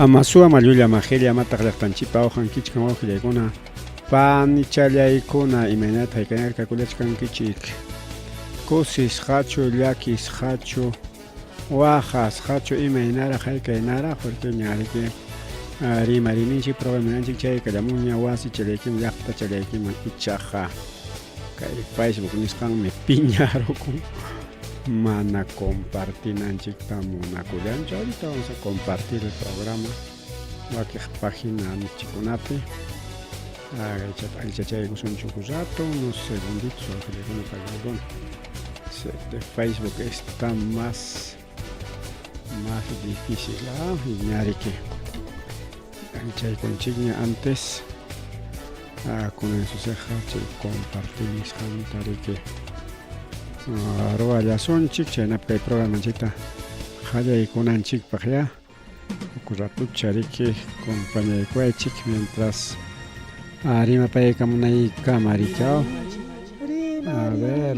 Amasua Mayulla Magelia Mataqlaqtanchipa Ojankichkan Ojillaykuna Panichallaykuna imaynata haykanayar kakulachkankichik kusis hachu llakis hachu wajas hachu imaynaraq haykaynaraq porque ñariki rimarininchik programananchik chay kallamunña wasi chalaykim llaqta chalaykiman ichaqa kay Facebook nisqanmi piñarukun mana compartinanchikta munakullanchu. Ahorita vamos a compartir el programa wakiq página nichikunapi alchachaykusunchuk un rato, unos segunditos de Facebook está más difícil y ñariki alchaykunchikña antes con eso se compartimos jantariki ruwallasonchik chaynapi programanchikta qallaykunanchikpaq ya uku ratuta chariki compañaykuaychik mientras rimapaykamunaykamarikaw. A ver,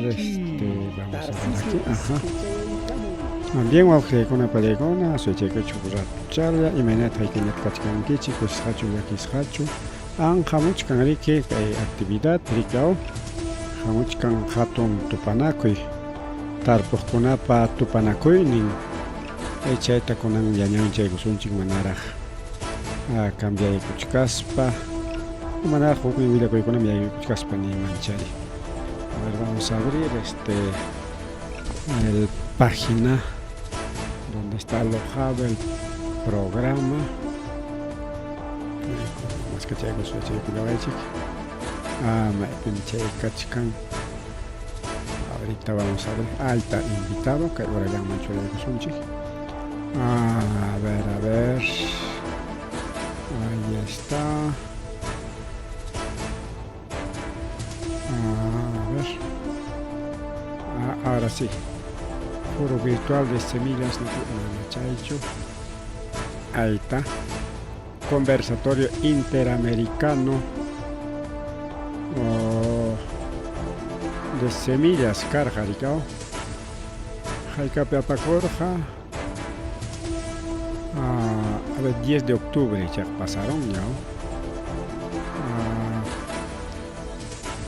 vamos a ver aquí, ajá. Bien, wawqiykuna pallaykuna suychaykuchik uku ratu charla imaynata haykañata kachkankichik kusisqachu llakisqachu hamuchkan riki kay actividad rikaw hamuchkan hatun tupanakuy tarpuqkunapa tupanakuynin chayta kunan llañawichaykusunchik manaraq cambiaykuchkaspa manaraq huknin willakuykunam yaykuchkaspa nimanchari. A ver, vamos a abrir el página donde está alojado el programa. Más que chaykusunchik ahorita vamos a ver. Alta invitado que ahora ya mucho de Kusunchik. A ver. Ahí está. A ver. Ahora sí. Foro virtual de semillas de. Ahí está. Conversatorio interamericano de semillas cargaricao Jaicape Apacorja a ver, 10 de octubre ya pasaron ya.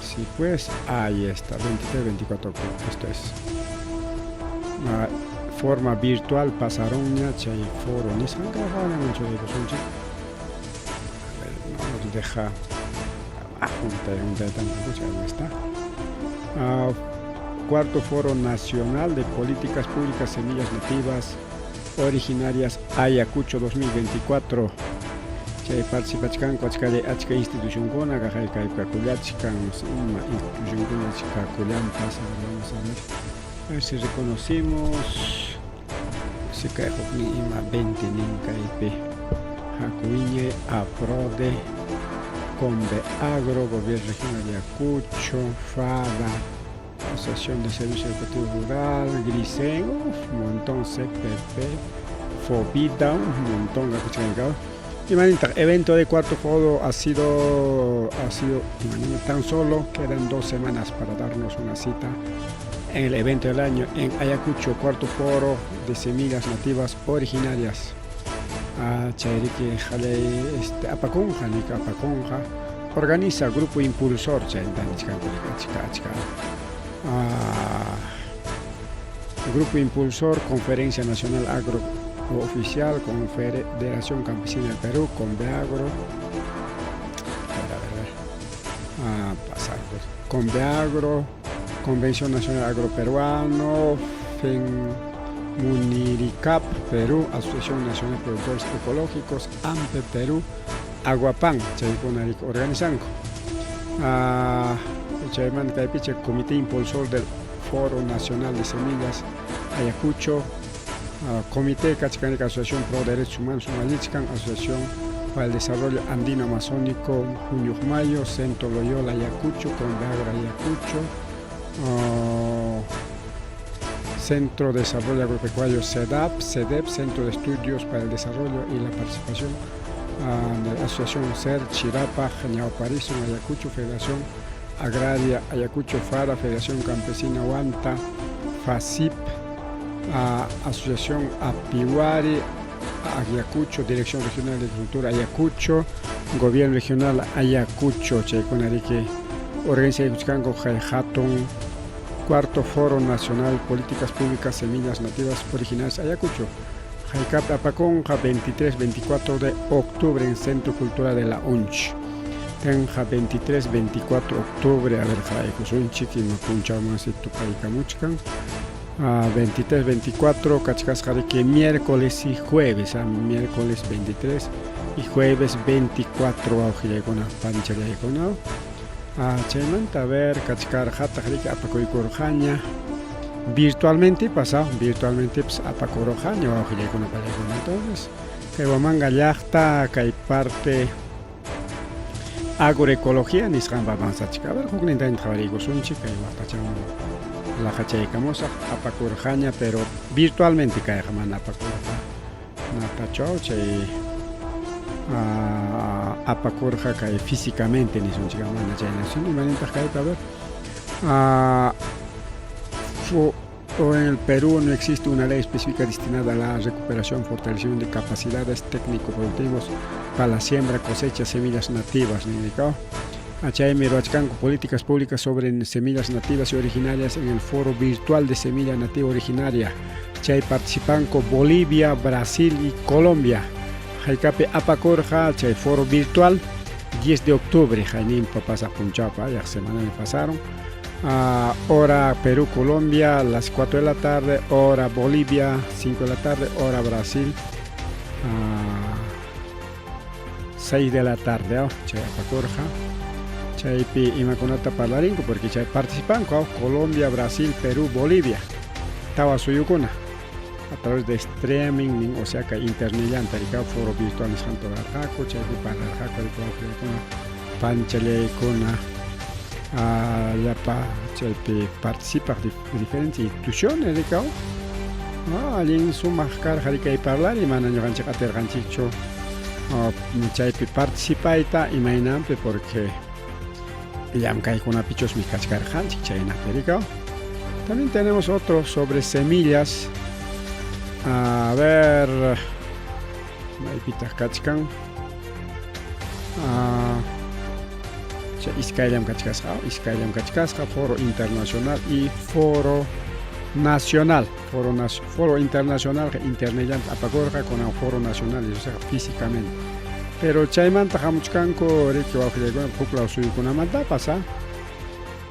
Sí, pues ahí está, 23-24 octubre, esto es forma virtual pasaron ya chay foro ni san cargana mucho de Kusunchik. A ver, no nos deja junta tampoco, ahí está. Cuarto Foro Nacional de Políticas Públicas Semillas Nativas Originarias Ayacucho 2024. Chay participachkan cuachkale achka institucionkuna kay kakulachkan institucionkuna kakullampas. Vamos a ver si reconocimos si kay hukni ima 20 nin kaypi hakuiñe aprode Combe Agro, Gobierno Regional de Ayacucho, FADA, Asociación de Servicio Educativo Rural, Grisen, un montón, CPP, FOBIDA, un montón de cosas. Imagínate, evento de cuarto foro ha sido imagínate, tan solo quedan 2 semanas para darnos una cita en el evento del año en Ayacucho, cuarto foro de semillas nativas originarias. Chayriki Jalei Apaconja, Nica Apaconja, organiza Grupo Impulsor, Grupo Impulsor, Conferencia Nacional Agro Oficial, Confederación Campesina del Perú, Conveagro, pasar pues, Conveagro, Convención Nacional Agroperuano, Muniricap Perú, Asociación Nacional de Productores Ecológicos, AMPE Perú, Aguapan, Chaykunarik organizanco. Chayman Kaipiche, Comité Impulsor del Foro Nacional de Semillas Ayacucho, Comité Kachkanika, Asociación Pro Derechos Humanos Malichkan, Asociación para el Desarrollo Andino Amazónico Junio Mayo, Centro Loyola Ayacucho, Conveagro Ayacucho, Centro de Desarrollo Agropecuario CEDAP, Centro de Estudios para el Desarrollo y la Participación de la Asociación SER, Chirapa, Ñauparizo, Ayacucho, Federación Agraria Ayacucho, FARA, Federación Campesina Huanta, FACIP, Asociación Apiwari, Ayacucho, Dirección Regional de Cultura Ayacucho, Gobierno Regional Ayacucho, Chaykunariki, Organización Kuchkango Hatun, Cuarto Foro Nacional Políticas Públicas Semillas Nativas Originales Ayacucho. Jaicap Apaconja 23-24 de octubre en Centro Cultural de la UNCH. Tenja 23-24 octubre, a ver, Jaicus UNCH, y me punchamos y tu Paicamuchcan. 23-24, Cachcasjarique, miércoles y jueves, miércoles 23 y jueves 24, Aujillegona, Panchalegona. Chaymanta, a ver, Cachcar Jatajarike, Apacoicorjaña. Virtualmente pasado, virtualmente pues Apacorojaña, Aujillegona, Palegona. Entonces, que Wamanga Yachta, que hay parte agroecología, Nisran Babansachica. A ver, Jugninta en Javarigos, un chica y Watachamo. La Hachaycamosa, Apacurjaña, pero virtualmente cae jamás Apacurja. Natachao, chay Apacurja cae físicamente, ni son chigamana, chay nación, y manita cae a ver. En el Perú no existe una ley específica destinada a la recuperación, fortalecimiento de capacidades técnico-productivos para la siembra, cosecha, semillas nativas, ¿no? Achay Miroachcanco, políticas públicas sobre semillas nativas y originarias en el foro virtual de semilla nativa originaria. Chay participan Bolivia, Brasil y Colombia. Jaicape Apacorja, chay foro virtual, 10 de octubre, Jainim Papas a Punchapa, ya semana me pasaron. Hora Perú, Colombia, las 4 de la tarde, hora Bolivia, 5 de la tarde, hora Brasil, 6 de la tarde, chay Apacorja. Chaypi imakunata parlarinko porque chay participan Colombia, Brasil, Perú, Bolivia. Tawa suyukuna a través de streaming, o sea que internet tarika foro virtual santo arjaco, chaypi pararjaco de panchale kuna yapa chaypi participa de diferentes instituciones de cao. Alguien suma jarika y hablar y manan ganchak aterganchicho chaypi participa ita imainampe porque también tenemos otro sobre semillas. A ver, Iskaylam Kachkasja, Foro Internacional y Foro Nacional. Foro Internacional, Internet Apagorja con el Foro Nacional, o sea, físicamente. Pero chaymanta hamuchkanko riki wawqillaykunaqa huklaw suyukunamantapas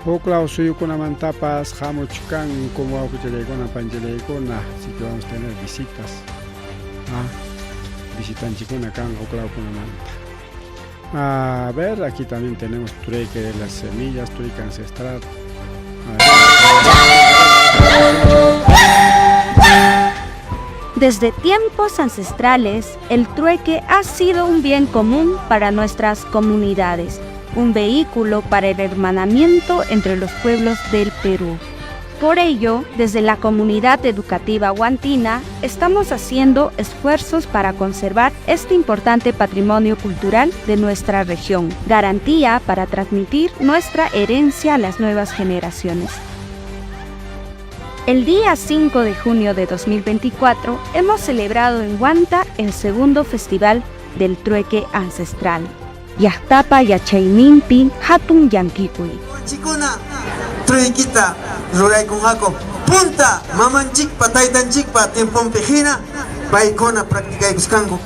huklaw suyukunamantapas hamuchkanko wawqichallaykuna panchallaykuna así que vamos a tener visitas visitanchikuna kan huklawkunamanta. A ver, aquí también tenemos trueque de las semillas, trueque ancestral. Desde tiempos ancestrales, el trueque ha sido un bien común para nuestras comunidades, un vehículo para el hermanamiento entre los pueblos del Perú. Por ello, desde la comunidad educativa huantina, estamos haciendo esfuerzos para conservar este importante patrimonio cultural de nuestra región, garantía para transmitir nuestra herencia a las nuevas generaciones. El día 5 de junio de 2024 hemos celebrado en Huanta el segundo festival del trueque ancestral. Yahtapa Yachayninpi Hatun Yanquicui. Chikuna, truequita, ruray kunjako, punta, mamanchik, pataytanchik, tiempon pejina, paikona práctica y buscango.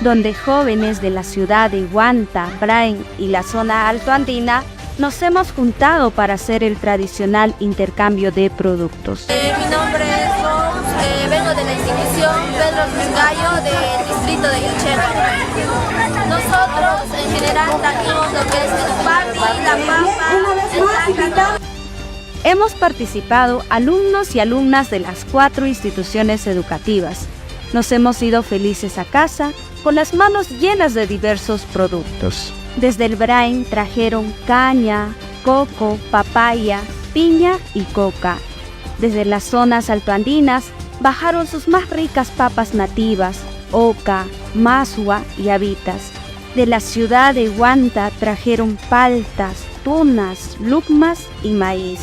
Donde jóvenes de la ciudad de Huanta, Brain y la zona altoandina nos hemos juntado para hacer el tradicional intercambio de productos. Mi nombre es Rose, vengo de la institución Pedro Gallo del distrito de Yuchero. Nosotros en general trajimos lo que es el papi, la papa, Hemos participado alumnos y alumnas de las 4 instituciones educativas. Nos hemos ido felices a casa con las manos llenas de diversos productos. Desde el Brain trajeron caña, coco, papaya, piña y coca. Desde las zonas altoandinas bajaron sus más ricas papas nativas, oca, masua y habitas. De la ciudad de Huanta trajeron paltas, tunas, lucmas y maíz.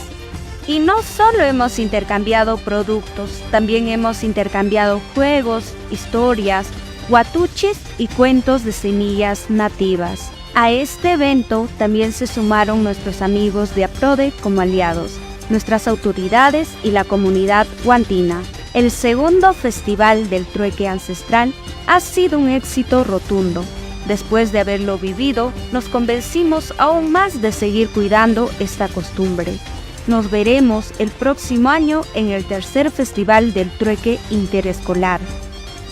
Y no solo hemos intercambiado productos, también hemos intercambiado juegos, historias, huatuchis y cuentos de semillas nativas. A este evento también se sumaron nuestros amigos de APRODE como aliados, nuestras autoridades y la comunidad huantina. El segundo festival del trueque ancestral ha sido un éxito rotundo. Después de haberlo vivido, nos convencimos aún más de seguir cuidando esta costumbre. Nos veremos el próximo año en el tercer festival del trueque interescolar.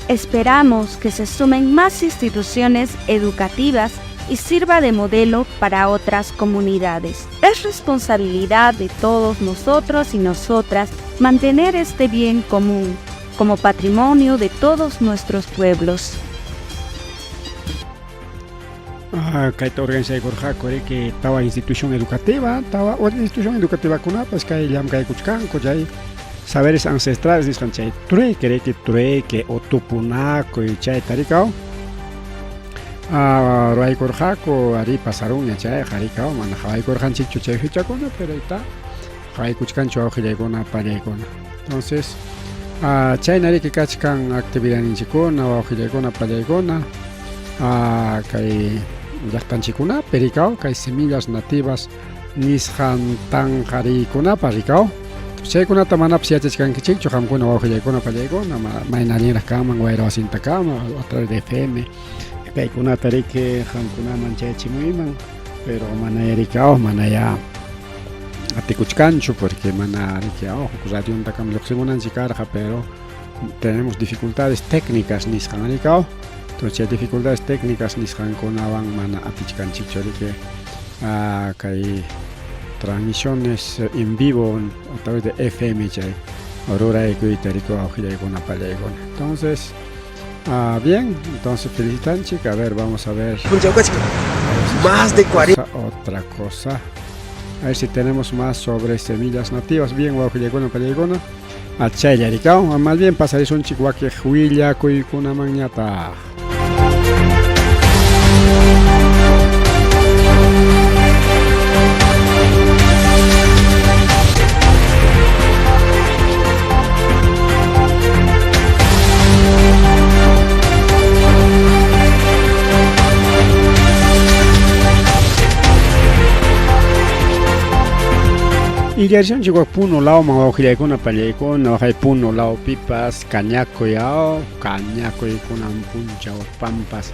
Esperamos que se sumen más instituciones educativas y sirva de modelo para otras comunidades. Es responsabilidad de todos nosotros y nosotras mantener este bien común como patrimonio de todos nuestros pueblos. Kaita organizaykuna que estaba institución educativa, estaba otra institución educativa kuna pues que llam kay kuchkanku chay saberes ancestrales nisqan chay trueque o tupunaco y chay tarikao ruaykurqaku ari pasaruña chay qarikao mana hawaykurqanchikchu chay fichakuna pero está hawaykuchkanchu awqillaykuna pallaykuna. Entonces chaynari que kachkan actividadninchikuna awqillaykuna pallaykuna kay llaqtanchikuna perikao kay semillas nativas nisqan tanqariykunapa rikao chaykunata manapas yachachkankichikchu qamkuna wawqillaykuna pallaykuna maynarinraq kanman wayra wasintakama a través de FM kaykunata riki qamkunaman chayachimuyman pero mana rikao mana ya atikuchkanchu porque mana rikao radionta kam lluqsimunanchik karqa pero tenemos dificultades técnicas nisqan rikao. Entonces, dificultades técnicas nisqankunawan mana atichkanchikchu riki kay transmisiones en vivo a través de FM chay ruraykuyta riku awqillaykuna pallaykuna. Entonces, bien, entonces felicitanchik, a ver, vamos a ver Más de 40. Otra cosa, a ver si tenemos más sobre semillas nativas, bien, awqillaykuna pallaykuna chaylla rikao, más bien pasarisunchik waki huillakuykuna ñata. Y ya son chicos puno lao man awqillaykuna pallaykuna hay puno lao pipas cañacoyao cañacoykuna puncha o pampas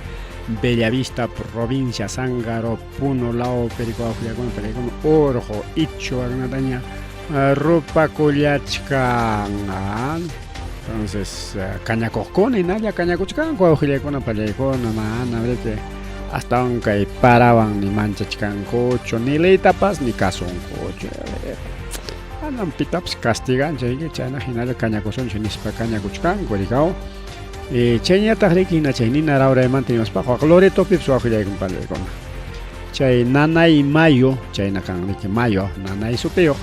Bellavista provincia Zángaro puno lao perico awqillaykuna pallaykuna orjo icho agnataña ropa collachkan. Entonces cañacoqkuna nalla cañacuchkanku awqillaykuna pallaykuna mana vete hasta aunque paraban ni manchachkankuchu ni leitapas ni kasunkuchu anan pitapas castigan chayki chayna hinalla cañakusunchu nispa cañakuchkanku rikao chayñataq rikina chay nina rawraymanta nimaspaq Loreto pipas awqillaykuna pallaykuna chay nanay mayo chayna kan riki mayo nanay supeyuq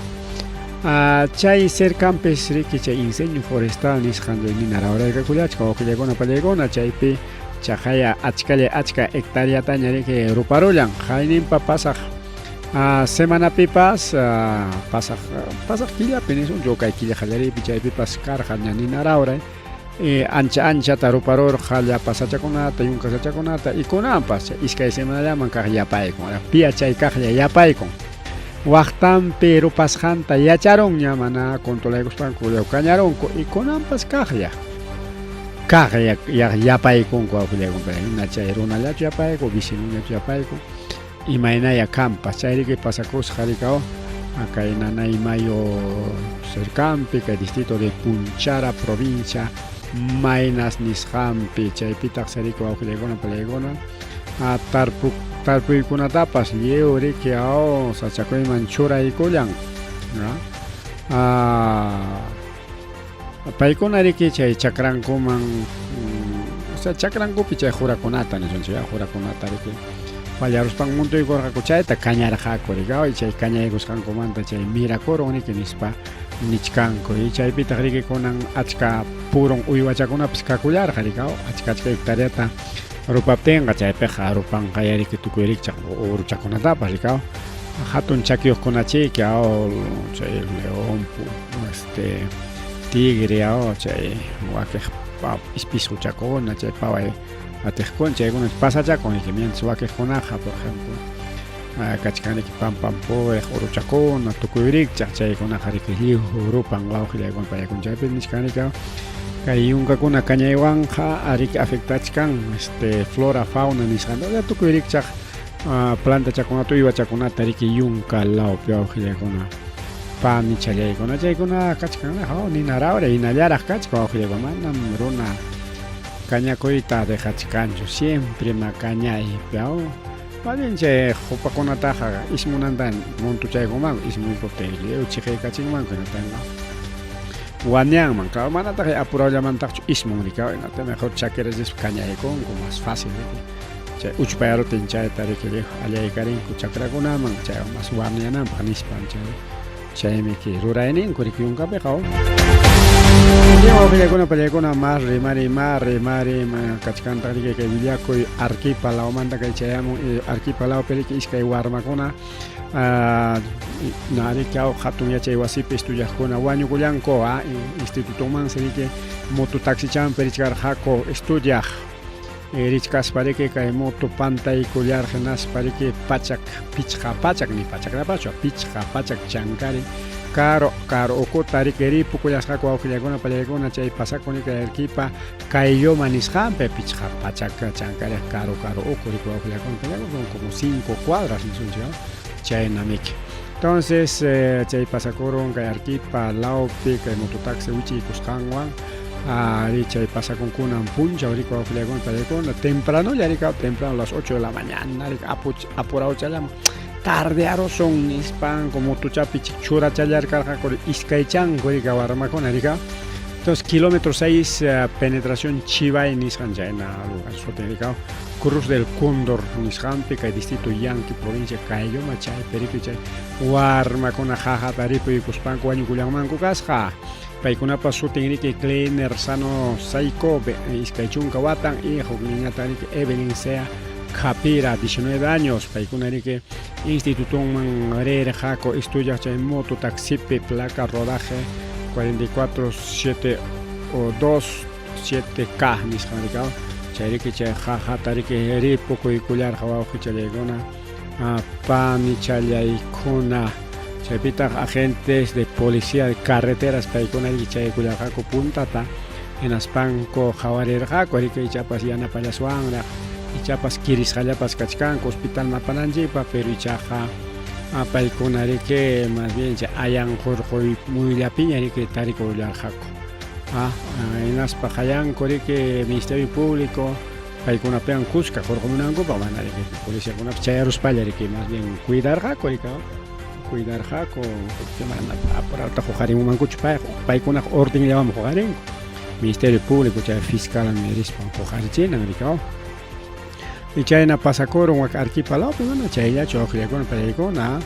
chay cercanpis riki chay incendio forestal nisqan nina rawraykakullachka awqillaykuna pallaykuna chaypi chaqaya achka hectáreataña riki ruparullan hayninpa pasaq semanapipas pasaq killapi nisun yo'kay killa qallaripi chaypipas karqa ña nina rawray anchata ruparur qallapa sachakunata yunka sachakunata y kunanpas iskay semanallaman kaq yapaykun pia chay kaqlla yapaykun waqtanpi rupasqanta yacharunña mana controlaykuspanku kañarunku y kunanpas kaqlla yapaykunku awqillaykuna chay runallachu yapayku vecinullachu yapayku imaynaya kampas chayriki pasakusqa rikao kay nanay mayo cercanpi kay distrito de Punchara provincia Maynas nisqanpi chaypitaq sariko awqillaykuna pallaykuna tarpuykunatapas lliw riki sachakuyman churaykullan paykuna riki chay chakrankuman chakrankupi chay jurakunata nisunchik jurakunata riki pallaruspan muntuykurqaku chayta kañarqaku rikao y chay kañaykusqankumanta chay mirakurun riki nispa nichkanku y chaypitaq rikikunan achka purun uywachakunapas kakullarqa rikao achka hectareata rupaptinqa chaypiqa rupanqa riki tukuy rikchaq uruchakunatapas rikao hatun chakios con achi que ahora león tigre ahora chay guaque ispisu chacona chay pava atejcon chay con pasa chacon que mientras guaque conaja por ejemplo cachcane que pam po oro chacona tukuirik chay con ajari que liu Europa nglau que con para con chay peniscane que hay un kakuna cañaiwanja arik afectachkan flora fauna nisando ya tukuirik chak planta chakuna tu iba chakuna tariki yunka lao pio hile kuna pa mi chalei kuna chay kuna kachkan ha ni naraure y nayara kachko hile kuna nam runa caña coita de hachkancho siempre ma caña y pio malin che hopa kuna taja ismunandan montu chay kuma ismu poteli uchige kaching man kuna tanga Guanyang man, claro, man ataque apurado llaman tacho ismo rica, en la mejor chaqueres es caña con más fácil. Che uchpayaro tincha tarike le allá karin kuchakra kuna man che más guanyana panis pancha. Che me que rurainin kurikiun ka pekao. Yo pele kuna más remare kachkan tarike que vilia koi arquipalao manda que chayamo arquipalao pele que iskai warma kuna nari kao hatun ya chay wasipi estudiar kuna wañu kuyanko instituto man se que moto taxi chan perichar hako estudiar richkas pareke kay moto pantay kulyar genas pareke pachak pichka pachak ni pachak la pacho pichka pachak chankari caro oko tarikeri pukuyas hako aukiagona palegona chay pasakoni kay equipa kayo manishampe pichka pachak chankari caro oko rico aukiagona palegona como 5 cuadras en suncio chay namik. Entonces chay pasakoron kay arquipa laupe kay mototaxi uchi kuskangwan chay pasa con kuna puncha rico flegon palecon temprano ya rica temprano a las 8 de la mañana apurado chalam tarde aro son hispan como tu chapi chura chayar carga con iskaichan rica warma con rica 2 kilómetros 6 penetración chiva en Nishanjaina lugar soterica Cruz del Cóndor Nishampe que distrito Yanqui provincia Cayo Machay Periquichay warma con jaja taripo y cuspanco año culiamanco casja paikuna pasu tingri que cleaner sano saiko iskaichun kawatan y niña tarik Evelyn sea Capira 19 años paikuna que instituto mangrere jaco estudia en moto taxipe placa rodaje 447 o 27K nishanricao chayri que jaja tarik eri poco y culiar jawa chichalegona pa mi chayaikona Chepita agentes de policía de carreteras para con el Ichay Cuyajaco Puntata en Aspanco Jawarer Jaco, Erika y Chapas Yana Payasuangra, y Chapas Kiris Jayapas Cachcanco, Hospital Napananjipa, pero Ichaja a Paiconarique, más bien Ayan Jorge muy la piña y que Tarico Jaco. En Aspajayan, Corique, Ministerio Público, Paiconapean Cusca, Jorge Munango, para mandar que policía con Chayaros Payarique, más bien cuidar Jaco, cuidar jaco que manda por alta jugar en un mancucho para con orden le vamos a jugar en Ministerio Público ya fiscal en el risco jugar china americano y china pasa coro un arquipalao pero no chaya choque con pelegona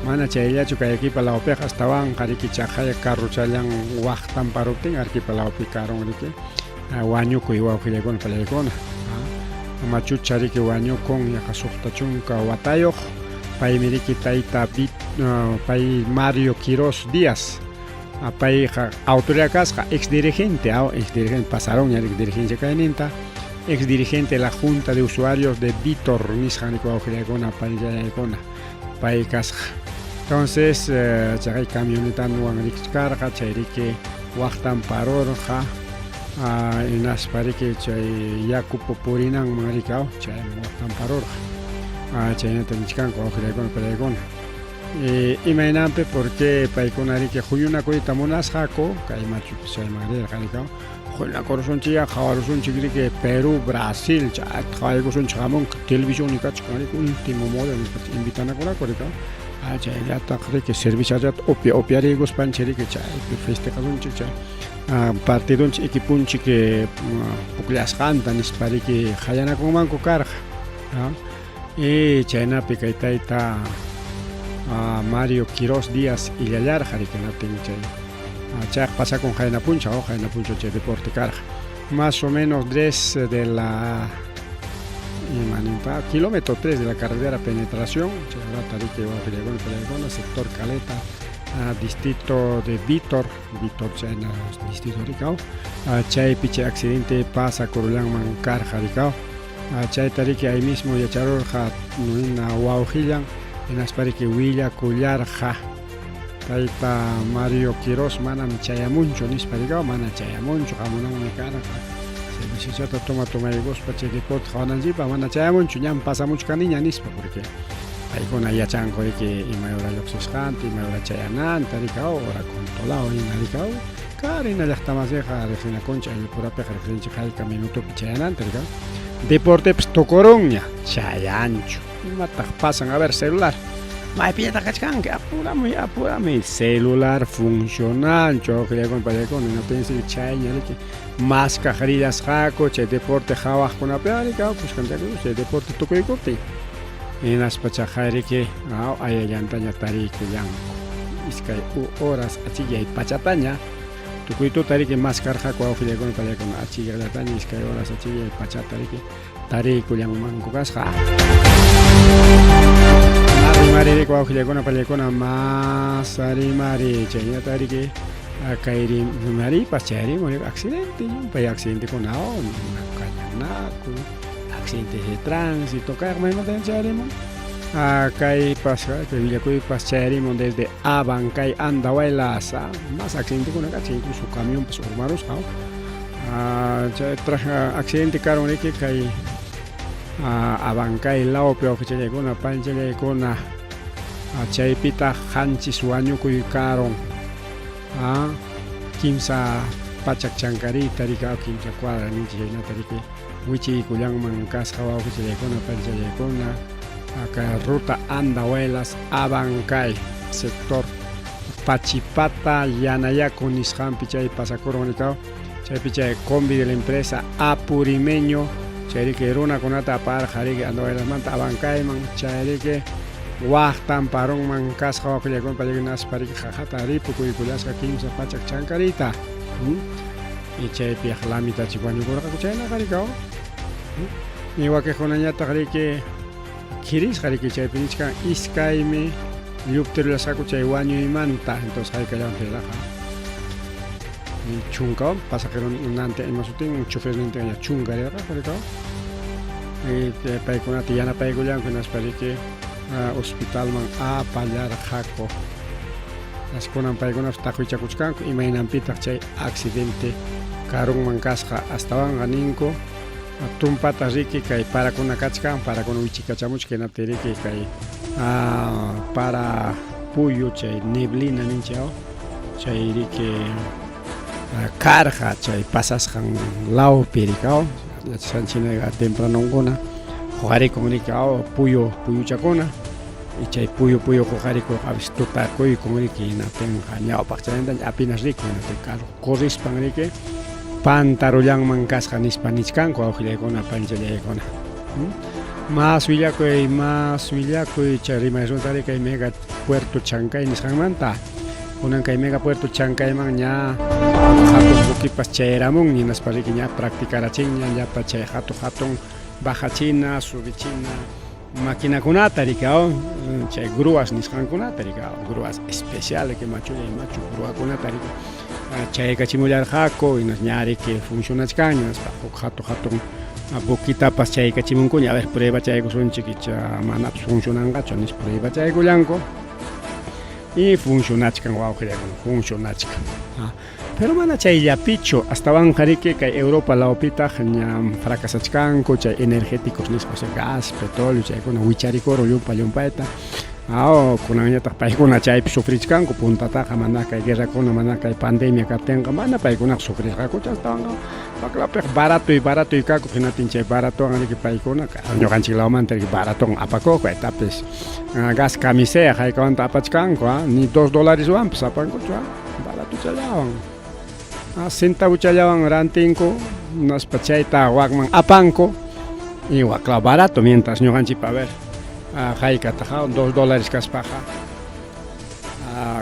mana chaya choque arquipalao peja estaban jariki chajaya carro chayan waqtan parotin arquipalao picaron rike waño ko iwa que con pelegona machu chariki waño con ya kasukta chunka watayo Pai Miriki Taita Pai Mario Quiroz Díaz, Pai autoridad casca, ex dirigente pasaron ya ex dirigente cainenta, ex dirigente de la Junta de Usuarios de Vítor Nisjanico Augelegona, Pai casca. Entonces, chay camioneta no han carga, chayrike Wachtan Parorja, en las parque chay Yacupo Purinan Maricao, chay Wachtan Parorja. Chayna tenichkan con pelegona imaginampe porque paikonari que huyuna coita monas jaco kai machu se madera jalicao jola corazón chía jawarusun chigri que Perú Brasil chat jaigo son chamon televisión y cachcani último modo invitan a cola correcto chayla takre que servicio ya opiari gos pancheri que chay festejación chicha partidon equipun que puklas cantan ispari que hayana con manco carga y China Picaitaita Mario Quiroz Díaz y Yayar Jarikenatén Chay pasa con Jaina Puncha o Jaina Puncha Che Deporte Carga más o menos 3 de la kilómetro 3 de la carretera penetración Tarique Guajilegona, sector Caleta, distrito de Vítor Chayna, distrito Ricao, Chay Piche accidente pasa Corulán Mancarja Ricao, Chay Tarique ahí mismo Yacharorja, Nuina Huaujilan, en Asparique Huilla Cullarja, Taita Mario Quiroz, Manam Chayamuncho, Nisparicao, Mana Chayamuncho, Jamonán Mecaraja. Si se toma igos para que pot jalan jipa mana chayamuncho ñam pasa mucho caniña nispa porque hay con allá chanco de que y mayor loxoscante y mayor chayanan taricao ora controlado y naricao carina ya está más deja regina concha y por apeja regina jalca minuto chayanan taricao deporte tocoroña chayancho y mata pasan a ver celular mai pieta cachcan que apurame celular funcional yo quería comparar con no pensé chaya que más cajarillas jaco che deporte jawa con apérica pues canta que deporte toco y corte en las pachajari que ay llantanya tari kuyang iskai horas achilla y pachataña tukuito tari que más carja con afile con achilla llantanya iskai horas achilla y pachatari que tari kuyang mango gasja mari ko afile con más ari mari chenya tari que Kairi mari pasari mori accidente con accidente de tránsito carmen no tenemos Kai pasa que Villacuy pasari desde Abancay Andahuaylaza más accidente con accidente su camión pues urbanos accidente caro que kai Abancay lao pero que llegó una pancha con a chaipita hanchi sueño cuy caro kimsa pachak chankari tarika kimsa cuadra ni china tarike wichi kulang mangkas hawa kuchile kona panchale kona acá ruta Andahuelas Abancay sector Pachipata Yanaya con Ishan Pichay Pasacoronicao Chay Pichay combi de la empresa Apurimeño Chayrique Runa Conata Par Jarique Andahuelas Manta Abancay man Chayrique Wahtan parong mangkas hawa kuya kon paliginas parik jajata ripu kuy kulas ka kimsa pachak chankarita y chay piahlamita chikwani gora ka kuchay na karikao ni wa que jonanya tagrike kiris karike chay pinichka iskaime yupter la saku chay waño y manta entonces hay que ya relaja ni chungao pasajero nante en masutin chofer nante ya chungare ka karikao y te paikona tiana paikulan kunas parike hospital man a pallar jaco las conan paigunas tajuicha kuchkan y mainan pita chay accidente karung mankasja hasta van ganinko tumpata riki kai para con kachkan para con uchica chamuch que na teriki kai para puyo chay neblina ninchao chay riki carja chay pasas han lao pericao la chanchina temprano ngona Jojari comunicado puyo chacona y chay puyo jojari ko avistuta ko y comunique na penja pachanda apenas rico na te caro corris panrique pantarolang mangkas kanis panichkan ko ajile kona panjele kona más villa ko chari más tare kai mega puerto chancay ni sangmanta unan kai mega puerto chancay man nya hato buki pacheramon ni nas pariquiña practicar achiña ya pachay hatong baja china, sube china, máquina con ataricao, chay grúas niscan con ataricao, grúas especiales que macho grúa con atarico, chay cachimular jaco y nos ñari que funciona cañas, bajo jato, a boquita pas chay cachimuncuña, a ver prueba chay con son chiquicha, manap funcionan gacho, nis prueba chay cuyanco y funcionachkan funcionachkan. Pero mana chay ya picho hasta van jarique que Europa la opita ñam fracasachkan chay energéticos nis pues gas, petróleo chay con huicharicoro yumpaeta. Con aña ta pai con chay sufrichkan ko punta ta manaka guerra con manaka pandemia ka tenga mana pai con sufrichkan ko hasta bakla barato y kako finatin chay barato ngani que pai con ka nyo kan chila man ter barato apako ko etapes gas camisea hay con tapachkan ko ni $2 wan pasapan ko barato chayawan centavo chayawan rantinko nas pachaita wagman apanko y wakla barato mientras nyo kan chipa ver Jaika tajao $2 caspaja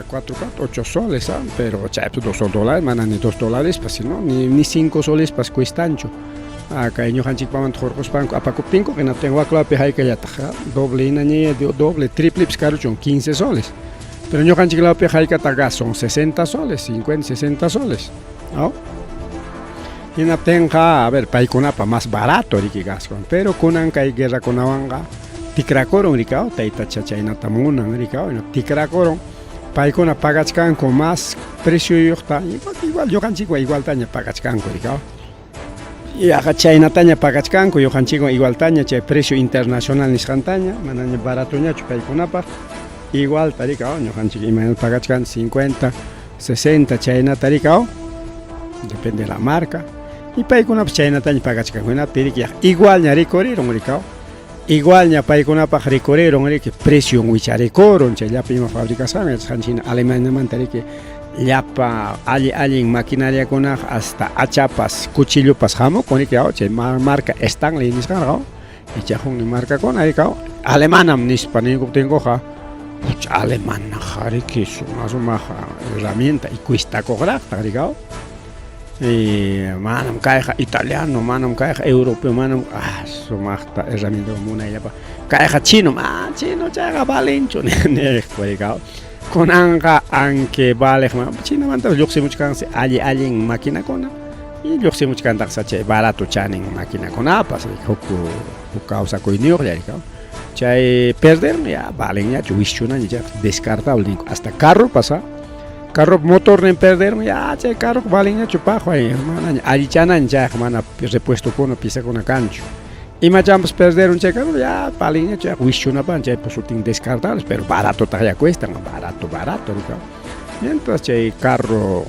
8 soles, pero $2 mana ni $2 pues no ni 5 soles pas cuestancho Acá ñuqanchik pamanta hurquspanku apakuptinku hinaptin waklapi hayk'allataq doble inaña doble triple karuchun 15 soles. Pero ñuqanchiklawpi hayk'ataqa son 60 soles, 50, 60 soles. ¿No? Hinaptinqa a ver paykunapa más barato riki gaspan, pero kunan kay guerrakunawanqa tikrakurun rikaw taytacha chaynata munan rikaw tikrakurun paykuna pagachkanku más preciuyuqta igual ñuqanchikwa igualtaña pagachkanku rikaw. Y chaynataña pagachkanku ñuqanchikwan igualtaña chay precio internacional nisqantaña manaña baratuñachu paykunapaq igualta rikaw ñuqanchik imanata pagachkan 50, 60 chaynata rikaw depende de la marca y paykunapas chaynataña pagachkanku hinaptin igualña rikuriron rikaw igualña paykunapaq rikuriron riki precio wicharikuron chay llapi ima fabricación hanchina Alemaniamanta riki llapa allin maquinariakunaq hasta achapas cuchillopas hamukun rikaw chay marca Stanley nisqarqa ichajunmi marcakuna rikaw alemanam nispa ninkuptinkuqa alemanaqa riki sumaq herramienta y cuistakuqraqta rikaw y manam kayqa italiano manam kayqa europeo manam sumaqta herramienta munayllapa kayqa chino chino chayqa valenchu niqpa rikaw kunanqa anque vale chinamanta lluqsimuchkansi allin maquinakuna y lluqsimuchkantaqsa chay barato chanin maquinakunapas huk kawsakuyniyuqlla rikaw chay perdermi ya valenñachu wishchunaña descartable ninku hasta carro pasa carro motor nen perdermi ya chay carro valenñachu paqay manaña allichanaña chayqa mana repuestokuna piezakuna kanchu imachambas perderon chay carro ya valenñachu wishchunapan chay sutin descartables pero barato taqlla cuestan barato rikaw mientras chay carro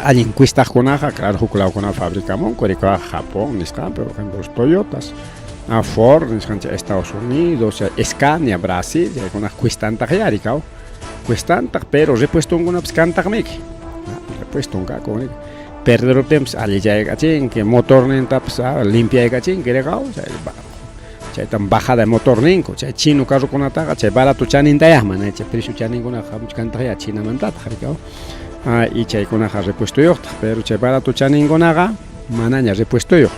allin cuistaqkunaqa claro huk lawkuna fabricamunku rikaw Japón nisqa por ejemplo los Toyotas Ford nisqanchik Estados Unidos Scania Brasil chaykunaq cuistantaqlla rikaw cuistantaq pero repuestonkunapas kantaqmiki repuestonkaku perderuptinpas allichaykachinki motor nentapas limpiaykachinki rikaw chaytan bajada de motor ninku chay chino carrokunataqa chay barato chanintayaq mana chay precio chaninkunaqa hamuchkantaqlla chinamantataq rikaw y chaykunaqa repuestoyuqtaq pero chay barato chaninkunaqa manaña repuestoyuq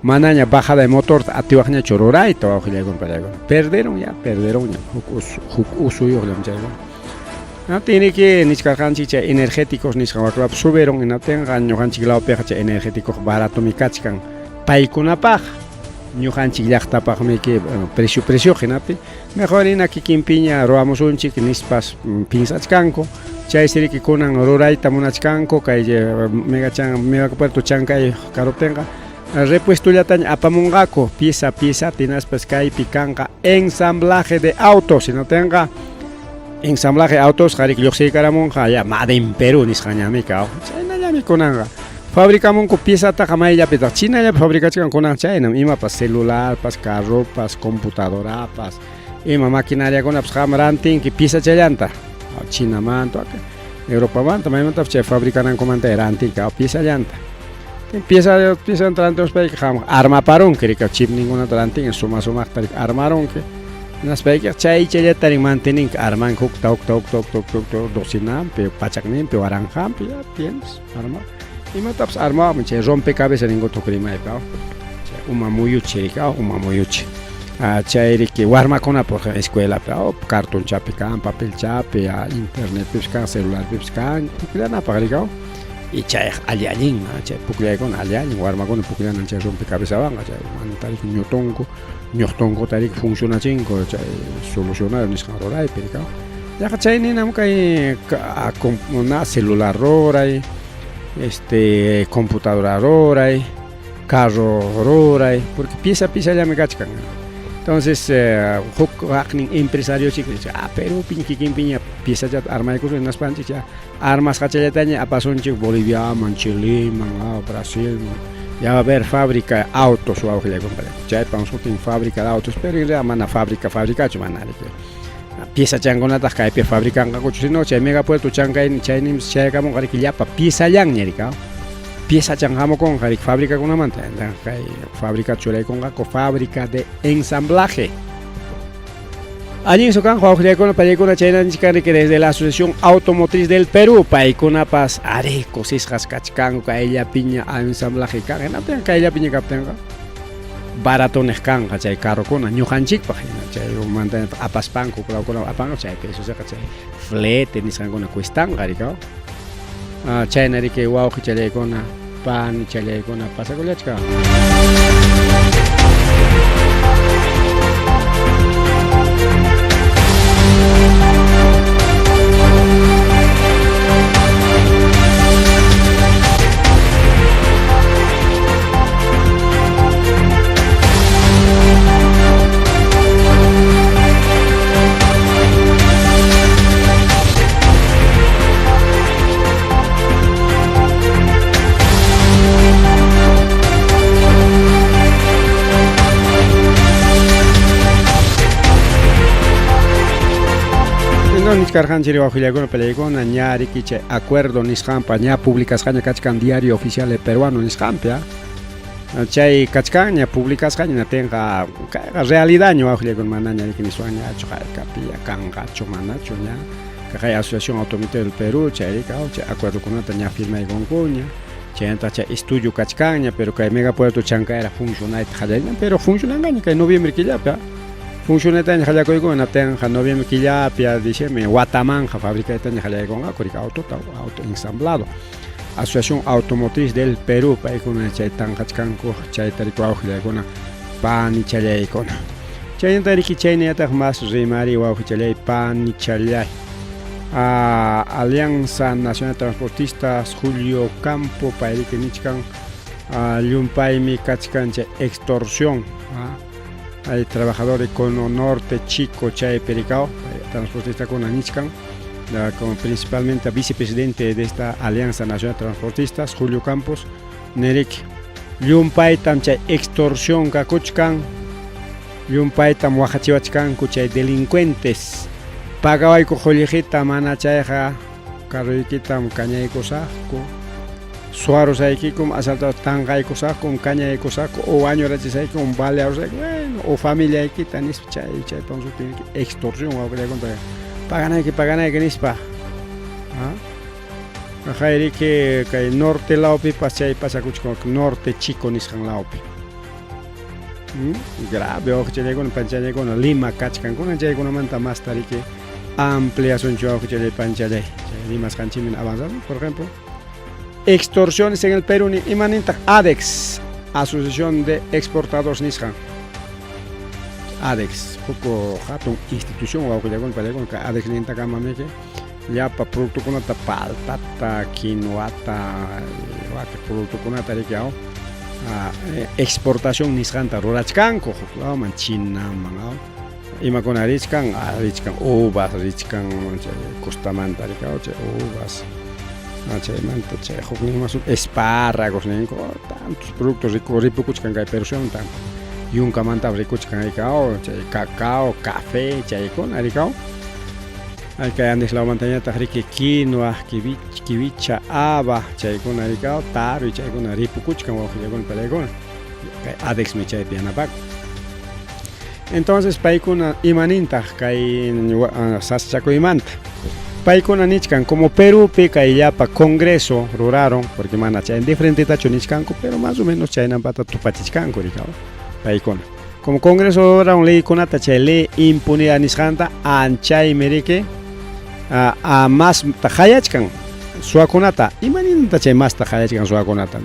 manaña bajada de motor atiwaqñachu rurayta wawqillaykuna perderon huk usuyuqllam chaykuna tiene que nisqarqanchik chay energéticos nisqa waklapi subieron hinaptinqa ñuqanchiklawpiqa chay energéticos baratomi kachkan paykunapaq ñuqanchik llaqtapaqmiki precio hinaptin mejor hina kikinpiña ruamusunchik nispas pinsachkanku chaysiriki kunan rurayta munachkanku kay megapuerto chankay karuptinqa repuestollataña apamunqaku pieza tinaspas kaypi kanqa ensamblaje de autos hinaptinqa ensamblaje de autos qarik lluqsiykaramunqa ya made in Perú nisqañami kaw chaynañami kunanqa fabricamunku piezataqa mayllapitaq chinallapi fabricachkan kunan chaynam imapas celularpas carropas computadorapas ima maquinariakunapas qam rantinki pieza chayllanta Chinamanta Europamanta maymantapas chay fabricanankumanta rantinki piezallanta pieza entranteos payqa qam armaparunki rikaw chip ninkunata rantinki sumaqta armarunki naspayqa chayllatari manteninki armanki hukta docinampi pachakninpi waranjampi ya tienes armado imatapas armawmi chay rompecabezas ninkuta huk rimayqa chay umamuyuchi rikaw umamuyuchi chayriki warmakuna por ejemplo escuelapi cartonchapi kan papelchapi internetpipis kan celularpipis kan pukllanapaq rikaw y chay allin chay pukllaykuna allin warmakuna puklanan chay rompecabezaswanqa chay mantarik ñuqtunku tarik funcionachinku chay solucionar nisqan ruraypi rikaw yaqa chayninam kay celular ruray computadora ruray carro ruray porque piezallami kachkan entonces huk waqnin empresario chik Perú kikinpiña piezallata armaykusqa naspanchik armas hachallataña apasunchik Boliviaman Chileman Brasilman ya va a haber fábrica autos wawqillaykuna chaypan sutin fábrica de autos pero en realidad mana fabricachu mana pieza chankunataq kaypi fabricanqakuchu sino chay megapuerto chankayni chaynimis chayakamunqa riki llapa piezallanña rikaw pieza chanhamukunqa riki fabricakunamanta kay fábrica churaykunqaku fábrica de ensamblaje Allí su canjo con paikuna chayna nichkari que desde la Asociación Automotriz del Perú paikuna pas areco sisjas kachkango kaella piña ensamblaje kan enaten kaella piña kaptenga baratones kan chay carro kuna ñujanchik pagina chay manten apaspanco kuna apango chay peso se chay flete ni sangona cuestan garika chayna ri que wow chale kuna pan chale kuna pasa kolechka. Niscarjan chiri wajillaguna pelegona ñari kiche acuerdo niscampa ña publicas jaña kachkan diario oficial peruano niscampia chay kachkan ña publicas jaña tenga realidad ña wajillaguna manaña que ni sueña chokay kapia kanga chomanacho ña que Asociación Automotriz del Perú chay acuerdo con ña firma y gongoña chay entra chay estudio kachkan pero que megapuerto chanca era funcionar pero funcionan gaña que noviembre que ya funciona tan jala koigo na ten noviembre que ya pia diciembre Guatamanja fábrica tan jala con auto ensamblado Asociación Automotriz del Perú paikuna chay tan hachkanko chay tariko jala con pan y chay con chay tariki chay ne ta más rimari wa chay pan y chay Alianza Nacional de Transportistas Julio Campo paiki nichkan Lyumpay mi kachkan extorsión hay trabajadores con norte chico chay pericao transportista con Anichkan principalmente vicepresidente de esta Alianza Nacional de Transportistas Julio Campos Nerik Lyumpay tam chay extorsión kakuchkan Lyumpay tam wahachiwachkan kuchay delincuentes pagaway ko jolijita mana chayja carroikitam cañayko sahko suaros aquí como asaltado tangay cosa con caña de cosa o año rachis con vale bueno o familia aquí tanis chay panzo tiene extorsión o que contra pagan que nispa jairi que norte laopi pasa con norte chico niskan laopi grave o que con panchale con Lima kachkan con chay con manta más tarike ampliación yo que le panchale Lima canchimin avanzado por ejemplo. Extorsiones en el Perú y maninta ADEX, Asociación de Exportadores Nisjan. ADEX, poco jato institución o que llegó el Perú que ADEX ninta kama meke ya pa producto con ata palta quinoata que producto con ata riqueo exportación Nisjan ta rurachkan ko man China man ima con arichkan uvas arichkan costamanta riqueo uvas espárragos, tantos productos ricos que persión tanto yunca manta ricos cacao, café, con aricao hay que andes la montaña tajrique quinoa, kiwicha, haba, con aricao, taro y con ripucuch como con pelegona adex me chay pianapac entonces paikuna imaninta kai saschaco imanta paikuna nichkan como Perú pica y ya pa Congreso ruraron porque manacha en diferente tacho nichkanko pero más o menos chayna pata tupachichkanko ricao paikuna como Congreso ruraron ley konata chay ley impunidad nichkanta anchay merike a más tajayachkan suakonata imaninta chay más tajayachkan suakonata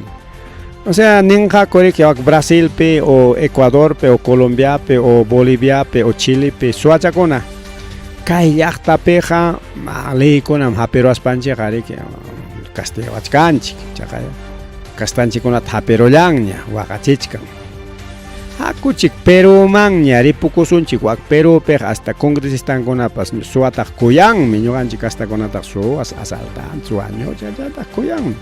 o sea ninja kore que Brasil pe o Ecuador pe o Colombia pe o Bolivia pe o Chile pe suachakona kay llaqta peja ley kunam hapero aspanche gari que Castilla wachkanchik chaqay kastanchik kuna haperollanña waqachichkan hakuchik Perú manña ripukusunchik waq Perú peja hasta congresistangkunapas suataq kuyanmi ñuqanchik hasta kunataq suwas asaltan suaño chayataq kuyanmi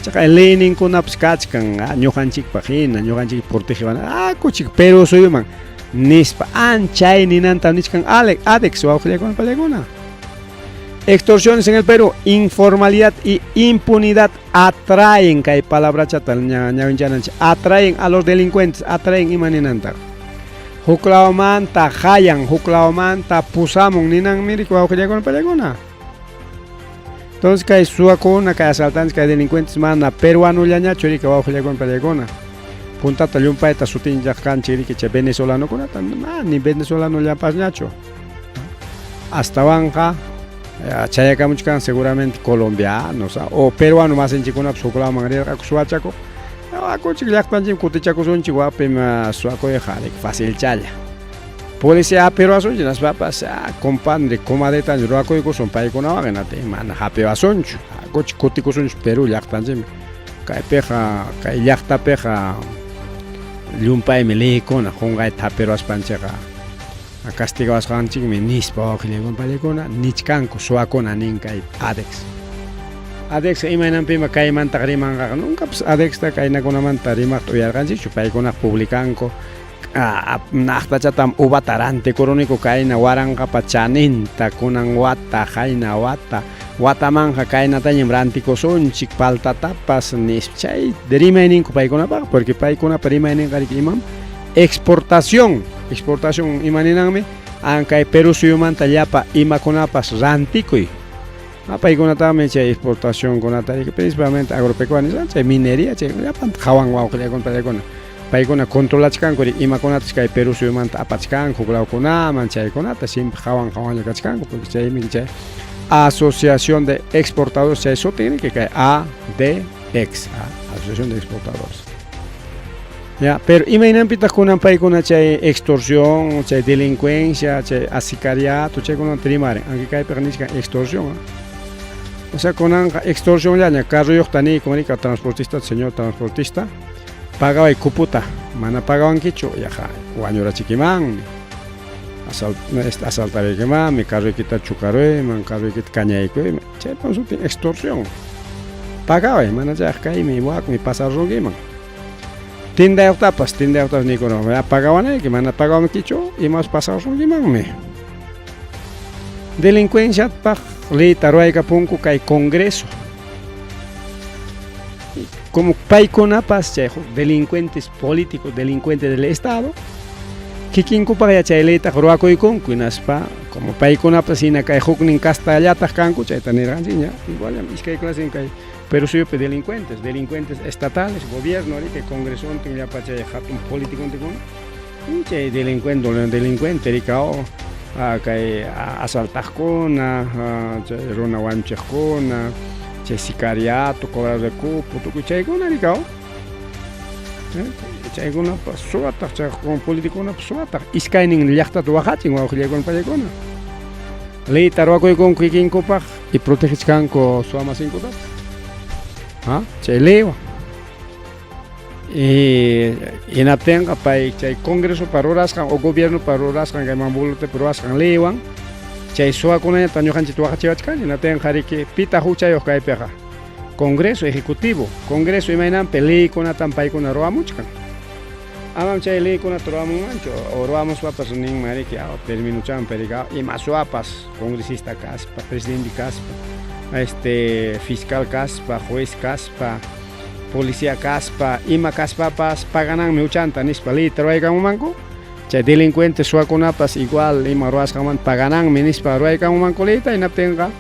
chaqay ley ninkunapas kachkan ñuqanchikpaq hina ñuqanchik protegiwan hakuchik Perú suyuman nispa anchay ninanta nichkan adex wawqllaykunan pallaykuna extorsiones en el Perú informalidad y impunidad atraen kay palabrachata ñawinchanan atraen a los delincuentes atraen imaninanta Huklawmanta hayan, huklawmanta pusamun ninan miriku awqillakuna pallakuna. Entonces kay suwakuna, kay asaltantes, kay delincuentes mana peruanullañachu rika wawqillakuna pallakuna. Puntata llumpayta sutinllaqkanchik riki chay venezolanokunata ni venezolanollampasñachu. Hastawanja chayakamuchkan seguramente colombianos o peruano masinchikunapas huklawman rirqaku suwachakuq. Akuchik llaqtanchik kutichakusunchik wapima suwakuyqa fácil challa. Policía peruasunchik naspapas compadre comadretanchik ruwakuykusun paykunawan hinata mana hapiwasunchu. Akuchik kutikusunchik Perú llaqtanchikmi. Kaypiqa kay llaqtapiqa llumpaymi liykuna qunqayta hapiruwaspanchikqa castigawasqanchikmi nispa wawqillaykuna pallaykuna nichkanku suwakuna nin kay ADEX. ADEX imaynanpima kaymantaqa rimanqaqa nuncapas ADEXta kaynakunamanta rimaqta uyarqanchikchu paykunaq publicanku naqtachatam ubata rantikuruniku kayna waranqapa chaninta kunan wata qayna watamanja kaynatañam rantikusunchik paltatapas nispa chay de rimayninku paykunapaq porque paykunapa rimayninqa imam exportación imaninanmi kay Perú suyumanta llapa imakunapas rantikuy. Paykunatami chay exportacionkunata principalmente agropecuaria, chay minería, chay llapan hawan wawqillakuna pallaykuna. Paykuna controlachkanku imakunatas kay Perú suyumanta apachkanku huklawkunaman chaykunata siempre hawanlla kachkanku porque chaymi chay Asociación de Exportadores chay sutin que kay ADEX, Asociación de Exportadores. Ya, pero imaynanpitaq kunan paykuna chay extorsión, chay delincuencia, chay asicariato, chaykunata rimarin, anki kaypiqa nishkan extorsión. O sea, kunanqa extorsión llaña carruyuqta nikun rika transportista, señor transportista, pagaway kuputa, mana pagawankichu, yaqa wañurachikimanmi, asaltaraykimanmi, carruykita chukaruyman, carruykita kañaykuyman, chaypan sutin extorsión. Pagaway, mana chayqa kaymi wakmi pasarunkiman. Tindayuqtapas nikuna pagawanayki, mana pagawankichu, imas pasarunkimanmi. Delincuenciapaq leyta ruwaykapunku kay Congreso. Como paykunapas chay delincuentes políticos, delincuentes del Estado, kikinkupaq chay leyta ruwakuykunku hinaspa como paykunapas hina kay huknin kastallataq kanku chayta nirqanchikña igual iskaykunasin kay Perú suyupi delincuentes estatales, gobierno que congresontin llapa chay hatun politikuntikuna chay delincuente rikao kay asaltaqkuna, chay runa wanchiqkuna, chay sicariato, cobrar de cupo, tukuy chaykuna rikao. Chaykunapas suwataq chay politikunapas suwataq iskaynin llaqtata waqachin wawqillaykuna pallaykuna. Leyta ruwakuykunku kikinkupaq y protegichkanku suwamasinkutas. Chay leywan. Hinaptinqa pay chay Congreso para rurasqan o gobierno para rurasqan kay Mambulupi rurasqan leywan chay suwakunata ñuqanchik waqachiwachkanchik hinaptinqa riki pita huchayuq kaypiqa Congreso Ejecutivo, Congreso imaynanpi leykunatan paykuna ruwamuchkan. Amam chay leykunata ruwamunmanchu o ruwamuspapas ninman riki terminuchanpi rika ima suwapas congresista kaspa, presidente kaspa, fiscal kaspa, juez kaspa, policía kaspa, ima kaspapas pagananmi uchanta nispa leyta ruwaykamunmanku. Chay delincuentes suwakunapas igual ima ruwasqanman pagananmi nispa ruwaykamunmanku leyta hinaptinqa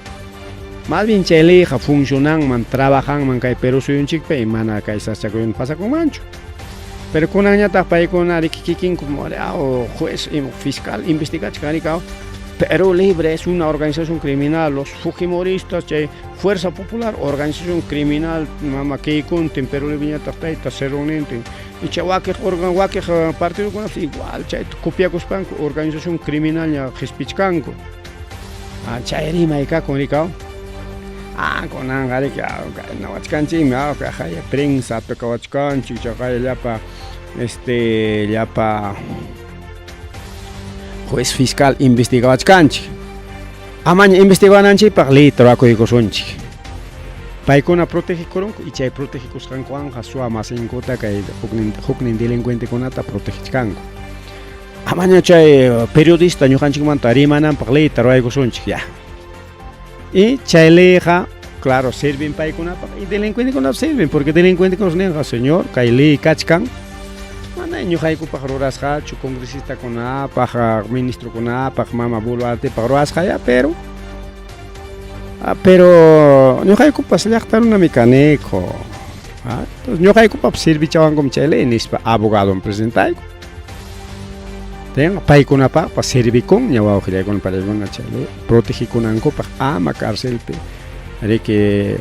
más bien chay leyqa funcionanman, trabajanman kay Perú suyunchikpi mana kay saschakuyman pasakunmanchu. Pero kunanñataq paykuna riki kikinku o juez, fiscal investigachkan rikao Perú Libre es una organización criminal, los fujimoristas, chay Fuerza Popular, organización criminal, mama kaykuntin Perú Libre ñataqtayta se reunintin. Y chay wakiq partido kunapas igual, chay copiakuspanku organización criminal ña hispichkanku. Chay rimaykakun rikao. Kunanqa riki nawachkanchikmi kay prensapi kawachkanchik, chay llapa juez fiscal investigawachkanchik. Amaña investigawananchikpaq leyta ruwakuykusunchik. Paykuna protegikurunku y chay protegikusqankuwanqa suwamasinkuta kay huknin delincuentekunata protegichkanku. Amaña chay periodista ñuqanchikmanta rimananpaq leyta ruwaykusunchik ya. Y chay leyqa claro sirven paykunapaq y delincuentekunapas sirven porque delincuentekunapas ninqa señor kay ley kachkan mana mana ñuqaykupaq rurasqachu congresista ministrokunapaq mama Boluartepaq rurasqaya pero ñuqaykupas llaqtarunami kaniku entonces ñuqaykupas sirvichawankum chaylay nispa abogadon presentayku paykunapaqpas servikun ña wawqillaykuna palaykuna chaylay protegikunankupaq ama cárcelpi riki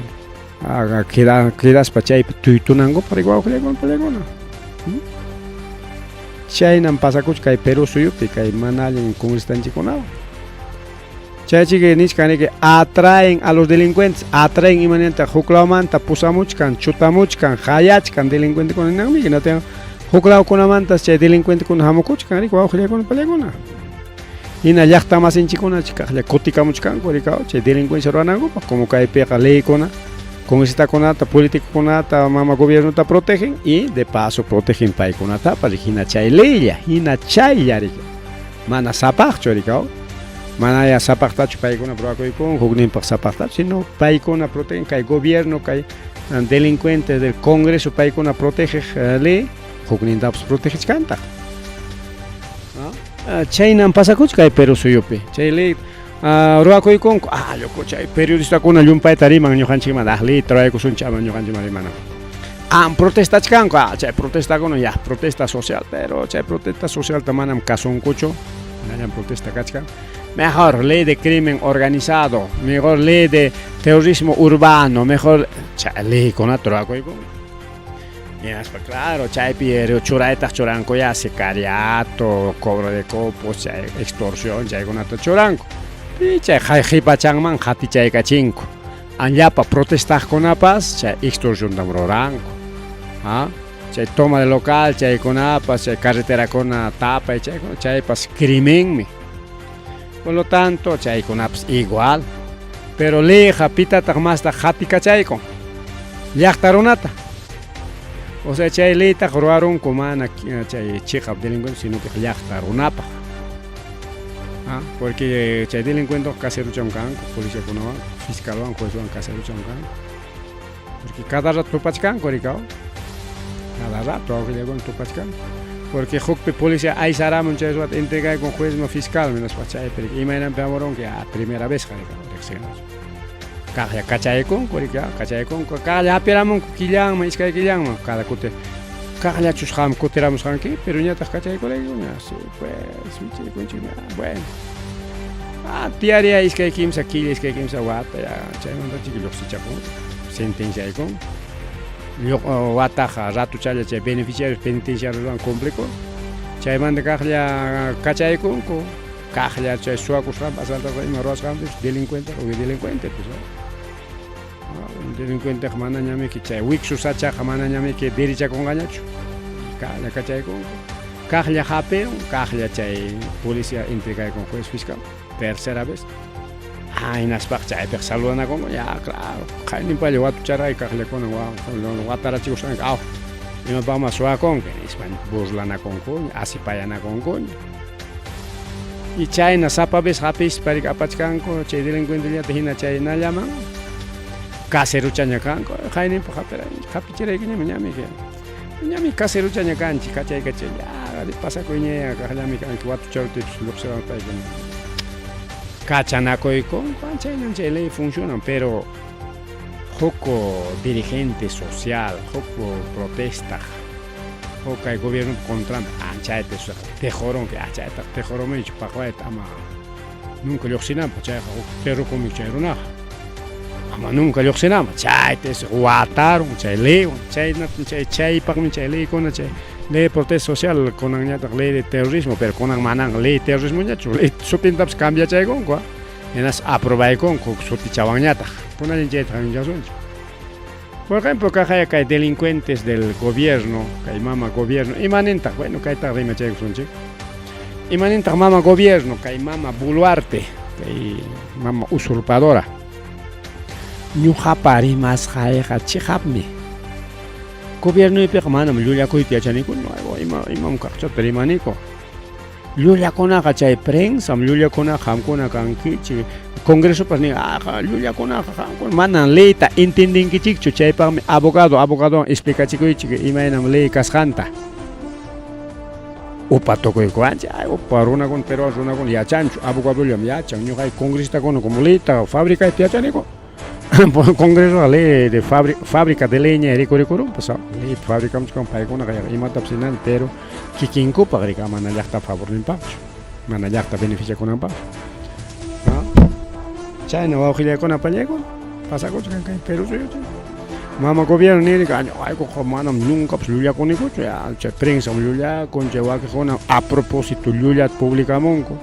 quedaspa chaypi tuytunankupak riki wawqillaykuna palaykuna chaynan pasakuch kay Perú suyupi kay mana allin congrestanchikunawan chaychiki nishkaniki atraen a los delincuentes atraen imanenta huklawmanta pusamuchkan chutamuchkan hayachkan delincuentekuna ninanmi hinatin huklawkunamantas chay delincuentekuna hamukuchkan riki wawqillaykuna palaykuna hina llaqta masinchikuna kaqlla kutikamuchkanku rikaw chay delincuencia ruranankupak como kaypiqa leykuna congresista políticokunata mama gobierno protegen y de paso protegen paykunata para hina chay leylla hina chaylla riki mana sapaqchu rikaw mana ya sapaqtachu paykuna ruwakuykun hukninpaq sapaqtachu sino paykuna protegen kay gobierno kay delincuentes del congreso paykuna protege ley huknintapas protegechkanta chaynan pasakuch kay Perú suyupi chay ley ruwakuykunku lluku chay periodistakuna llumpayta riman ñuqanchikman ley traykusunchama ñuqanchikman rimana protestachkanku chay protestakuna ya protesta social pero chay protesta socialta manam kasunkuchu ñallan protesta kachkan mejor ley de crimen organizado mejor ley de terrorismo urbano mejor chay leykunata ruwakuykunku yaspa claro chaypi churaytaq churanku ya sicariato cobro de copos chay extorsión chaykunata churanku y chay qhipachanman qhatichaykachinku anllapa protestaqkunapas chay extorsiontam ruranku chay toma de local chaykunapas chay carreterakuna tapay chaypas crimenmi por lo tanto chaykunapas igual pero leyqa pitataq masta qhatikachayku llaqta runata o sea chay leytaq ruwarunku mana chay chiqap delincuente sino que llaqta runapaq porque chay delincuente caserucham kanku policiakunawan fiscalwan juezwan caserucham kanku porque cada rato tupachkanku rikaw cada rato wawqillaykuna tupachkanku porque hukpi policía aysaramun chay suat entregaykun juezman fiscal minaspa chaypi imaynanpi hamuranki primera vez rikaw kaqlla kachaykunku rikaw kachaykunku kaqlla apiramunku killanman iskay killanman cada kuti kaqllachus qam kutiramusqanki pero ñataq kachaykuraykuña sí pues michaykunchikmi bueno tiaria iskay kimsa killa iskay kimsa wata ya chaymantachiki lluqsichakun sentenciaykun wataqa ratuchalla chay beneficiarios penitenciarioswan cumpliku chaymanta kaqlla kachaykunku kaqlla chay suwakusqanpas asaltaqa ima ruwasqanpis delincuente pues delincuente mana ñamiki chay wiksusachaqa mana ñamiki derichakunqañachu kaqlla kachaykunku kaqlla hapirun kaqlla chay policía entregaykun juez fiscal tercera vez hinaspaq chaypiq saludanakunku ya claro qayninpalla watucharay kaqllakunan watarachikusqanku imapaqma suwakunki nispa burlanakunku asipayanakunku y chayna sapa vez hapispa riki apachkanku chay delincuentellata hina chaynallaman caseruchaña kanku qayninpaq hapichiraykuñami ñami caseruchaña kanchik kachaykachi pasakuyña kaqllami kanki watucharutipis lluqsiwanpaykuna kachanakuykunku chaynan chay ley funcionan pero huko dirigente social huko protesta hukay gobierno contra chayta tejoron chayta tejorominchu paqwayta ama nunca lluqsinanpaq chayqa terrukunmi chay runaqa ama nunca lluqsinanpaq chayta wataron chay leywan chaypaqmi chay leykuna chay ley de protesta social kunanñataq ley de terrorismo pero kunan manan ley terrorismoñachu ley supintapas cambiachaykunku enas aprobaykunku sutichawanñataq kunallin chayta hamunchasunchu por ejemplo kay delincuentes del gobierno kay mama gobierno imanintaq bueno kaytaq rimachaykusunchik imanintaq mama gobierno kay mama Boluarte kay mama usurpadora ñuqapa rimasqayqa chiqapmi gobiernoypiqa manam llullakuyta yachaniku imam kaqchata rimaniku llullakunaqa chay prensam llullakunaqa qamkuna kankichik congresopas ni llullakunaqa qamkuna manan leyta entendinkichikchu chaypaqmi abogadowan explicachikuychik imaynam ley kasqanta upa tokoyku ancha upa runakuna peruanos runakuna yachanchu abogadollaman yachan ñuqa congresistakuna como leyta fábricapi yachaniku congreso ley de fábrica de leña rikurunpas ley fabricamuchkan paykunaqa imatapas hinani pero kikinkupak rika mana llaqta favor ninpaqchu mana llaqta beneficiakunanpaq chayna wawqillaykuna pallaykuna pasakuchkan kay Perú suyuchan mama gobierno nirika ayku manam nuncapas llullakunikuchu chay prensa llullakun chay wakiqkuna a propósito llullata publicamunku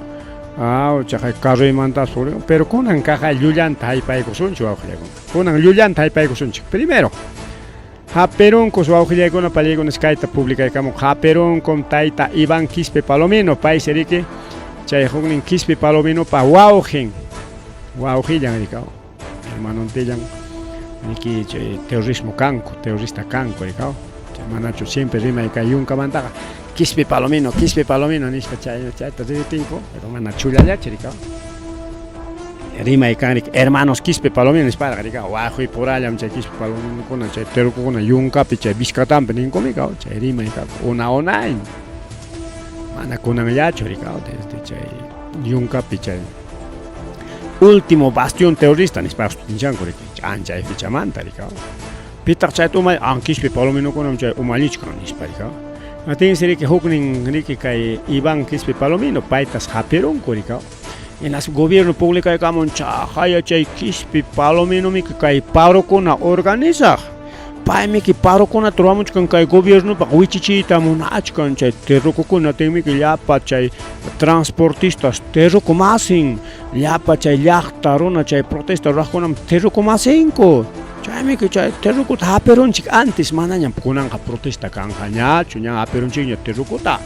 chay carroymantas pero kunan kaqa llullanta haypaykusunchik wawqillaykuna kunan llullanta haypaykusunchik primero haperunkus wawqillaykuna pallaykuna kayta publicaykamun haperunkum tayta Iván Quispe Palomino pay siriki chay huknin Quispe Palominopa wawqillan rika hermanontillan niki terrorista kanku rika manachu siempre rimay kay yunkamantaqa Quispe Palomino nishpa chayta ritinko pero mana chullallachi rika rimay kan hermanos Quispe Palomino nishpa rika waqpi purallam chay Quispe Palominokuna chay terukukuna yunkapi chay Vizcatampi ninkumi chay rimay una mana kunanllachu rika desde chay yunkapi chay último bastión terrorista nispa tinchanku rika ancha fichamanta rika pitaq chayta umay Quispe Palominokunam chay umallichkan nispa rika atinsi riki huknin riki kay Iván Quispe Palomino paytas haperunku rika en las gobierno publicaykamun chaqaya chay Quispe Palomino miki kay parokuna organizaq paymiki parokuna turamuchkan kay gobiernopa wichichiyta munachkan chay terrukukuna tinmiki llapa chay transportistas terrukumasin llapa chay llaqta runa chay protesta ruraqkunam terrukumasinku chaymiki chay terrukuta haperunchik antes manañam kunanqa protesta kanqañachu ña haperunchikña terrukuta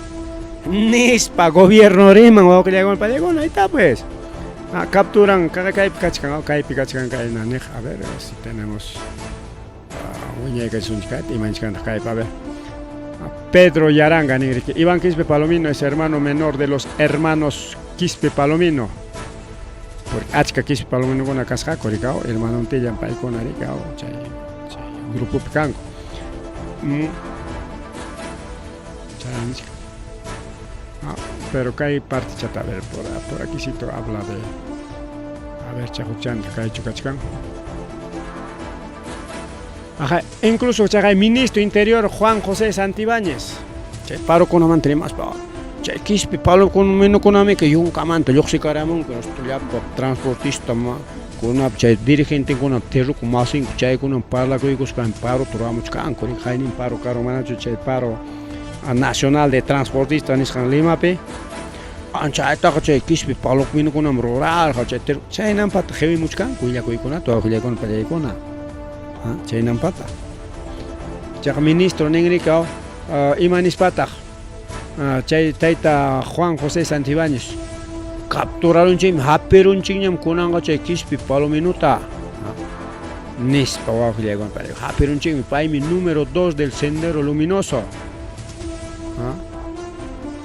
nispa gobierno riman wawqillaykuna pallaykuna ahí pues capturan kaypi kachkan kayna niq a ver si tenemos Pedro Yaranga niriki Iván Quispe Palomino es hermano menor de los hermanos Quispe Palomino porque achka Quispe Palomino kuna kasqaku rikao hermanontillan paykuna rikao chay grupopi kanku pero kay parte chata a ver por aquí sí habla de a ver chajuchanta kaychu kachkan incluso chay ministro interior Juan José Santibáñez chay parokunaman trimas chay Quispe Palominokunami que yunkamanta lluqsikaramunku llapa transportista kunap chay dirigentekuna terrukumasinku chaykunan parlakuykuspan paro turamuchkanku haynin paro karumanachu chay paro nacional de transportista nisqan Limapi chaytaqa chay Quispe Palominokunam rural chaynanpata qhiwimuchkanku willakuykunata wawqillaykuna pallaykuna chaynampata chaq ministro ninrika imanispataq chay tayta Juan José Santibáñez capturarunchikmi haperunchikñam kunanqa chay Quispe Palominota nispa wawqillaykuna pallaykuna haperunchikmi paymi número 2 del Sendero Luminoso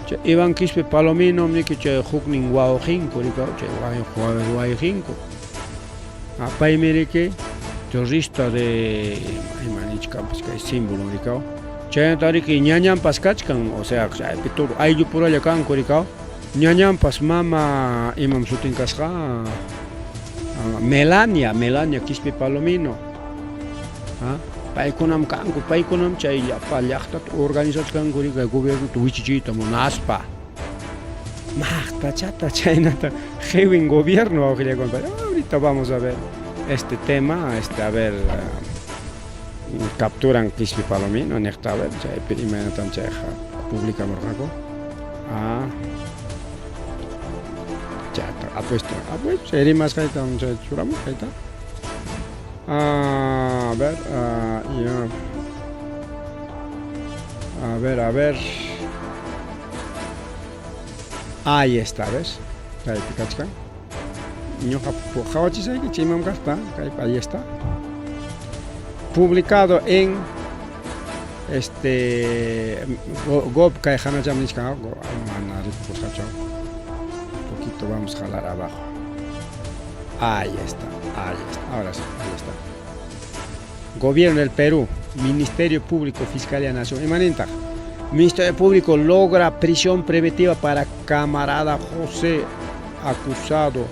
chay Iván Quispe Palomino niki chay huknin wawqinku rika chay wayqinku paymi riki terrorista de imanichkampas kay símbolo rikao chayanta riki ñañampas kachkan o sea todo ayllu puralla kanku rikao ñañampas mama imam sutin kasqa Melania Quispe Palomino paykunam kanku paykunam chay llapa llaqtata organizachkanku rika gobierno wichichiyta munaspa maqta chata chaynata qhiwin gobierno wawqillaykuna ahorita vamos a ver este tema a ver capturan Quispe Palomino niqta a ver chaypi imanatan chay publicamurqaku chata apuesto rimas kayta chay churamun kayta a ver ahí está ves kaypi kachkan ñuqa qhawachisayki chayman kaqta kaypi ahí está publicado en Gob kay hanacham nishkan mana rikusqachu un poquito vamos a jalar abajo ahí está ahora sí ahí está Gobierno del Perú Ministerio Público Fiscalía Nacional imanintaq Ministerio Público logra prisión preventiva para camarada José, acusado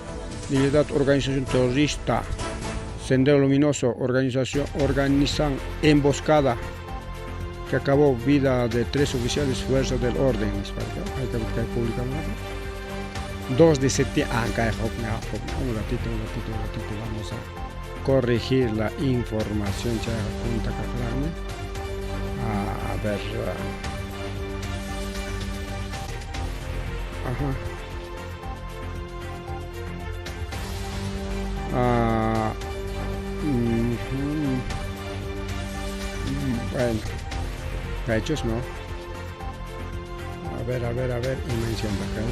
de liderar organización terrorista. Sendero Luminoso, organizan emboscada que acabó vida de 3 oficiales fuerzas del orden. Hay que publicar 2 de septiembre. Un ratito, vamos a corregir la información. A ver. Bueno, hechos no. A ver, y menciona acá.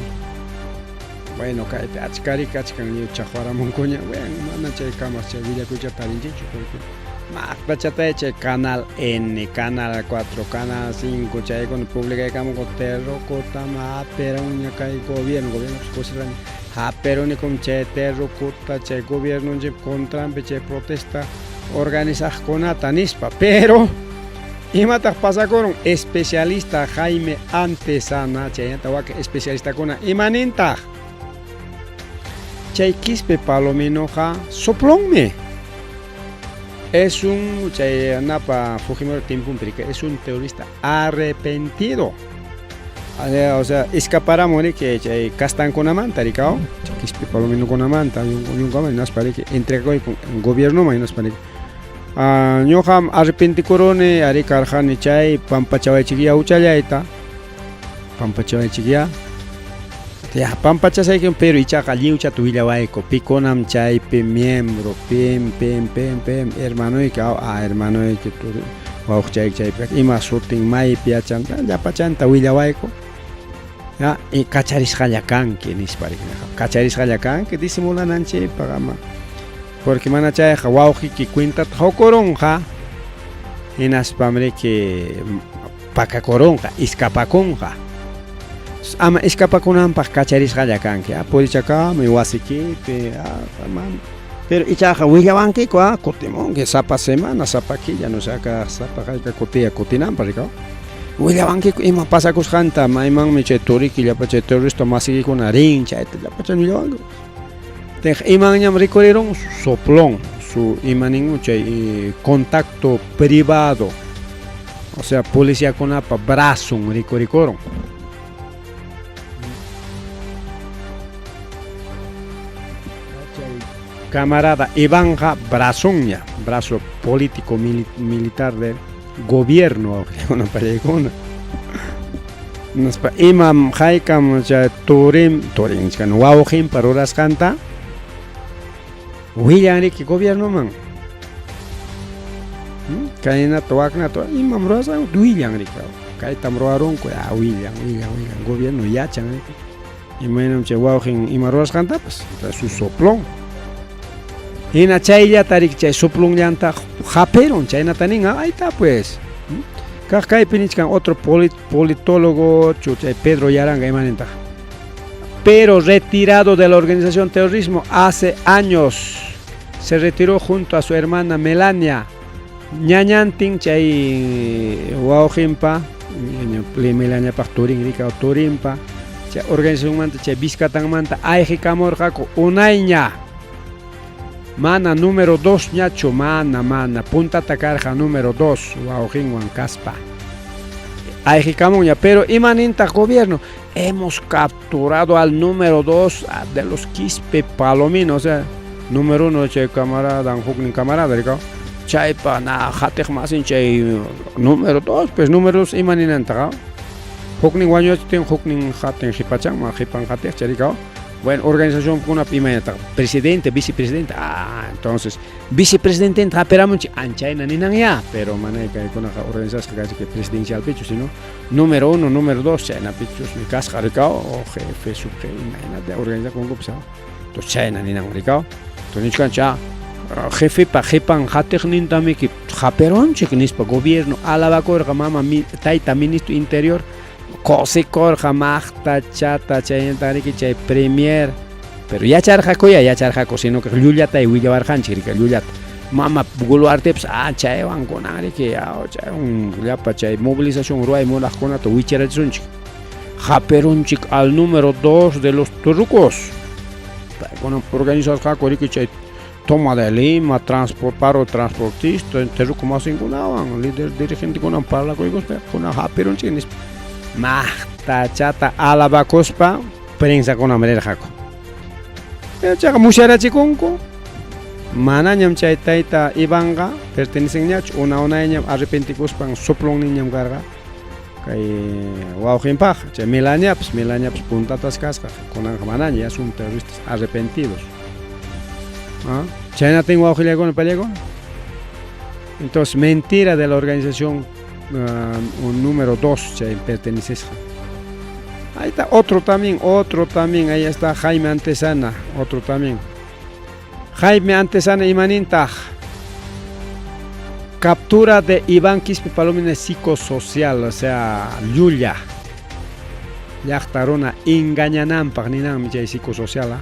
Bueno, cae achkari kachkan ni chahwara moncoña. Bueno, mana chay camas chay villa cucha tarinchicho porque bachata chay canal N, canal 4, canal 5, chay con pública de camo terro cota ma pero uña cay gobierno pues cosas pero ni con chay terro cota chay gobierno je contra chay protesta organizar con atanispa, pero y mata pasa con especialista Jaime Antesana, chay especialista con imaninta chay quispe palominoja soplonme. Es un chay napa Fujimori tiempo es un terrorista arrepentido. O sea, escapará morir que chay castan con amanta, ricao. Chay quispe palomino con amanta, y un gama nas para que entrega con gobierno más nas para que ñoham arrepenti corone ari karjani chay pampachaway chiquilla uchallaita. Pampachaway chiquilla. Ya pampacha say que pero ichaca liucha tu villahuayco piconam chaype miembro pem hermano y hermano y que tu wow chay y más shooting mai piachan ya pachanta villahuayco ya y cacharis jayacan que ni para cacharis jayacan que disimula nanche pagama porque mana chay wow que cuenta jocoronja en aspamre que pacacoronja escapaconja ama escapa con ampas cacharis jayacan que por chaca me wasiki pero ichaja willabanki kwa cotimón que sapa semana sapa aquí ya no saca sapa jaica cotia cotinam para rico willabanki ima pasa cos janta maiman me chetori que ya pache terrorista masigi con arincha ya pache willabanki te iman ñam recorrieron soplón su imanin y contacto privado, o sea policía con apa brazo recorrieron. Camarada Ivanja Brazoña, brazo político militar del gobierno, una película. Imam Haikam Turim, can Wauhim para horas canta. William que gobierno man. Kaina Toakna to Imam Rosa, William Rica. Kaitam Roaron, William, gobierno Yachan. Y menos que Wauhim Imam Rosa canta, pues, su soplón. Ina chaylla tarik chay suplung llanta japeron chayna taninga ahí está pues. Kakay pinichkan otro politólogo chay Pedro Yaranga imanenta. Pero retirado de la organización terrorismo hace años. Se retiró junto a su hermana Melania. Ñañantin chay Waujimpa, Melania Pachturin Rica Turimpa. Chay organización manta chay Vizcatán manta Aijikamor Jaco Unaiña. Mana número 2 ñacho mana punta tacarja número 2 Waujin Caspa. Aijicamoña, pero imaninta gobierno hemos capturado al número 2 de los Quispe Palomino, o sea, número 1 chay camarada Huknin camarada, rico. Chay pana jatej masin chay número 2, pues número 2 imaninanta. Huknin guaño ten Huknin jaten jipachang ma jipan jatej charico. Bueno, organización con una pimenta, presidente, vicepresidente, entonces, vicepresidente entra peramente anchaina ni ya, pero maneja con una organización que presidencial pichu, sino número 1, número 2, china pichus, mi casa recao, o jefe, subjefe, imagínate, organización con grupo, entonces china ni recao, entonces cancha, jefe pa jepan hater ni también que japerón, chequenis pa gobierno, alabacor, mama, taita ministro interior. Cose corja magta chata chayentari que chay premier pero ya charja coya ya charja sino que llullata y huilla barjan chirica llullata mama guluarteps chaywan kunari que chay llapa chay movilización ruay mulaqkunata wicharasunchik haperunchik al número 2 de los turcos con organizasqa kuriki chay toma de Lima paro transportista terruco más ingunawan líder dirigente kunan parla kuykospa kuna haperunchik nis mahta chata alabacospa prensa kunan merejako chaqa musharachikunku manañam chay tayta Ivanga pertenecen una arrepenticuspan soplon niñam carga kay wawqinpaq chay Melaniaps puntatas kasqa kunan manaña son terroristas arrepentidos chayna tengo wawqillaykuna pallaykuna entonces mentira de la organización un número 2 chay perteneces ahí está otro también ahí está Jaime Antesana otro también Jaime Antesana imanintaj captura de Iván Quispe Palomina psicosocial, o sea, Yulia. Llaqtaruna engañanampaq ninanmi chay psicosocial.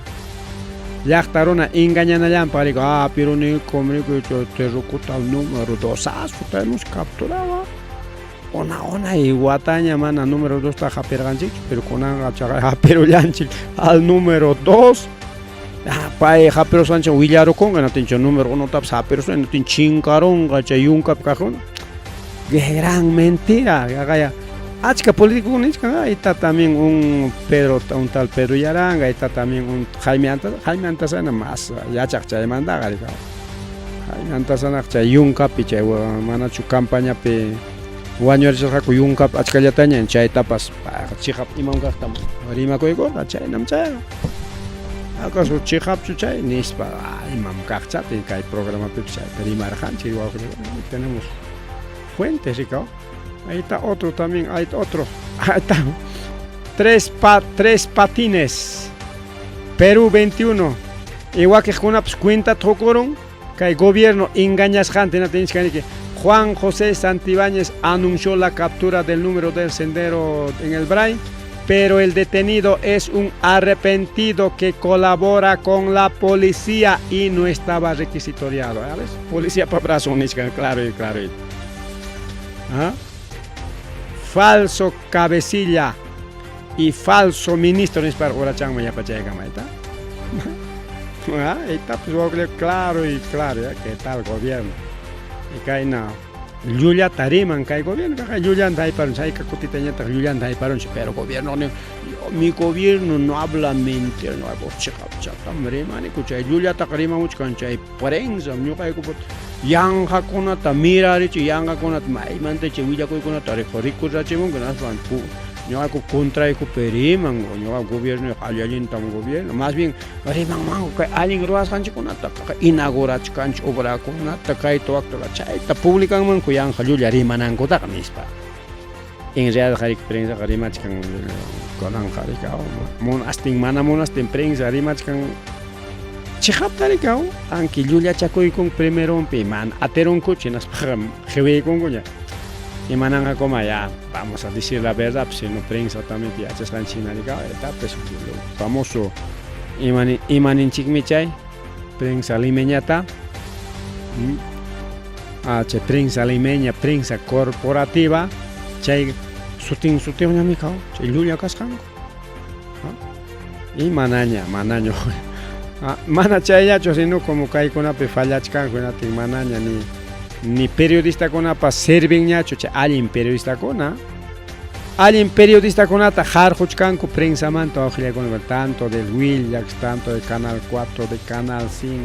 Llaqtaruna engañanallampaq rico, pero ni comunico te recuta el número 2 tenemos capturado. Ona y Guataña mana número 2 está japerganchik, pero con pero yanchik al número 2. Pai hapero sancha willaro konga natin número 1 tap hapero san natin chinkaronga chayunkap kajon. Gran mentira, gaya. Achka político nichka, ahí está también un tal Pedro Yaranga, ahí está también un Jaime Antasana más, ya chakcha manda gari. Jaime Antasana chayunkap chay manachu campaña pe wañor chakaku yunkap achka yataña en chay tapas chihap imam gastam. Rima koyko chay nam chay. ¿Acaso chihap chuchay nispa imam kachate kay programa pipchay rimarjan chihuahua tenemos fuentes rico. Ahí está otro también, hay otro. Ahí está. Tres patines. Perú 21. Igual que Junaps cuenta tocoron que el gobierno engañas gente no tienes que Juan José Santibáñez anunció la captura del número del sendero en el Bray. Pero el detenido es un arrepentido que colabora con la policía y no estaba requisitoriado. ¿Sabes? Policía para brazo, claro. ¿Ah? Falso cabecilla y falso ministro es para Orachang Maya Pachayagama. Está pues claro, que tal gobierno. Y que no. Yulia Tariman, que hay gobierno, que Yulian Daiparon, hay que cotiteñata, Yulian Daiparon, pero gobierno, mi gobierno no habla mentira, no hay bochata, mani, cucha, Yulia Takarima, mucho cancha, y prensa, no hay que Yanga Conata, mira, Yanga Conat, Maimante, Chivilla Conata, Rico Rachimon, que no hay que contra el Periman, no hay gobierno, hay gobierno, más bien, Riman Mango, que alguien Ruas Hanchi Conata, inaugurach canch, obra Conata, Kaito Actora, Chaita, publican Manco, Yanga, Yulia, Rimanango, Mispa. En realidad, Harik Prensa, Harimachkan, Conan Harikao, Monastin, Manamonastin, Prensa, Harimachkan. Chihap tarikao, aunque Yulia Chacoy con primero un piman, ateron cochinas para jewe con goya. Y mananga como ya, vamos a decir la verdad, pues no prensa también ya se están chinaricao, está pues famoso imanin chikmichay, prensa limeñata, prensa limeña, prensa corporativa, chay sutin ñamicao, chay Yulia Cascango. Y manaño. Mana chayacho sino como kai con ape fallachkan con ati manaña ni periodista con apa serving ñacho cha alguien periodista con ata jarjuchkan con prensa manto ojile con tanto del Willax tanto del canal 4 del canal 5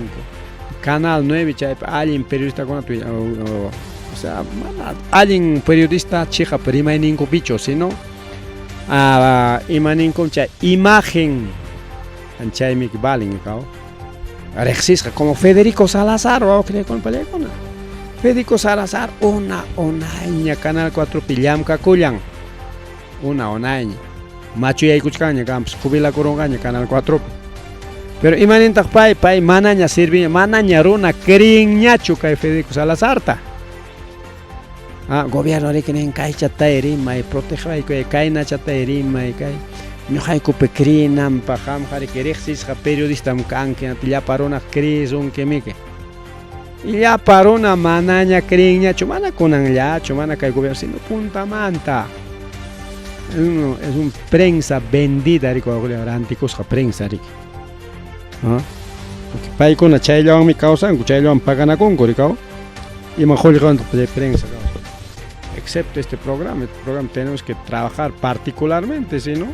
canal 9 cha alguien periodista con o sea alguien periodista chica prima en ningún bicho sino imanin con cha imagen Anchay Mik Balin, Rexisca, como Federico Salazar, o creo con Palecona. Federico Salazar, una onaña, Canal 4 Pillam Cacuyan. Una onaña. Machu y Cuchcaña, Camps, Jubila Corongaña, Canal 4. Pero imanintaq pay manaña sirvi, manaña runa, queriñachu kay Federico Salazar. Gobierno de que en Caichata erima y proteja y que Kaina chata erima y kay. No hay que pecrinam paham hari kerexis ha periodista mkanke atilla parona cris un kemike Y ya parona manaña creenña, chumana conan ya, chumana que el gobierno, sino punta manta. Es un prensa vendida, rico, anticos a prensa, rico. Porque para con la chayla mi causa, chayla pagana con coricao. Y mejor de prensa, excepto este programa tenemos que trabajar particularmente, si no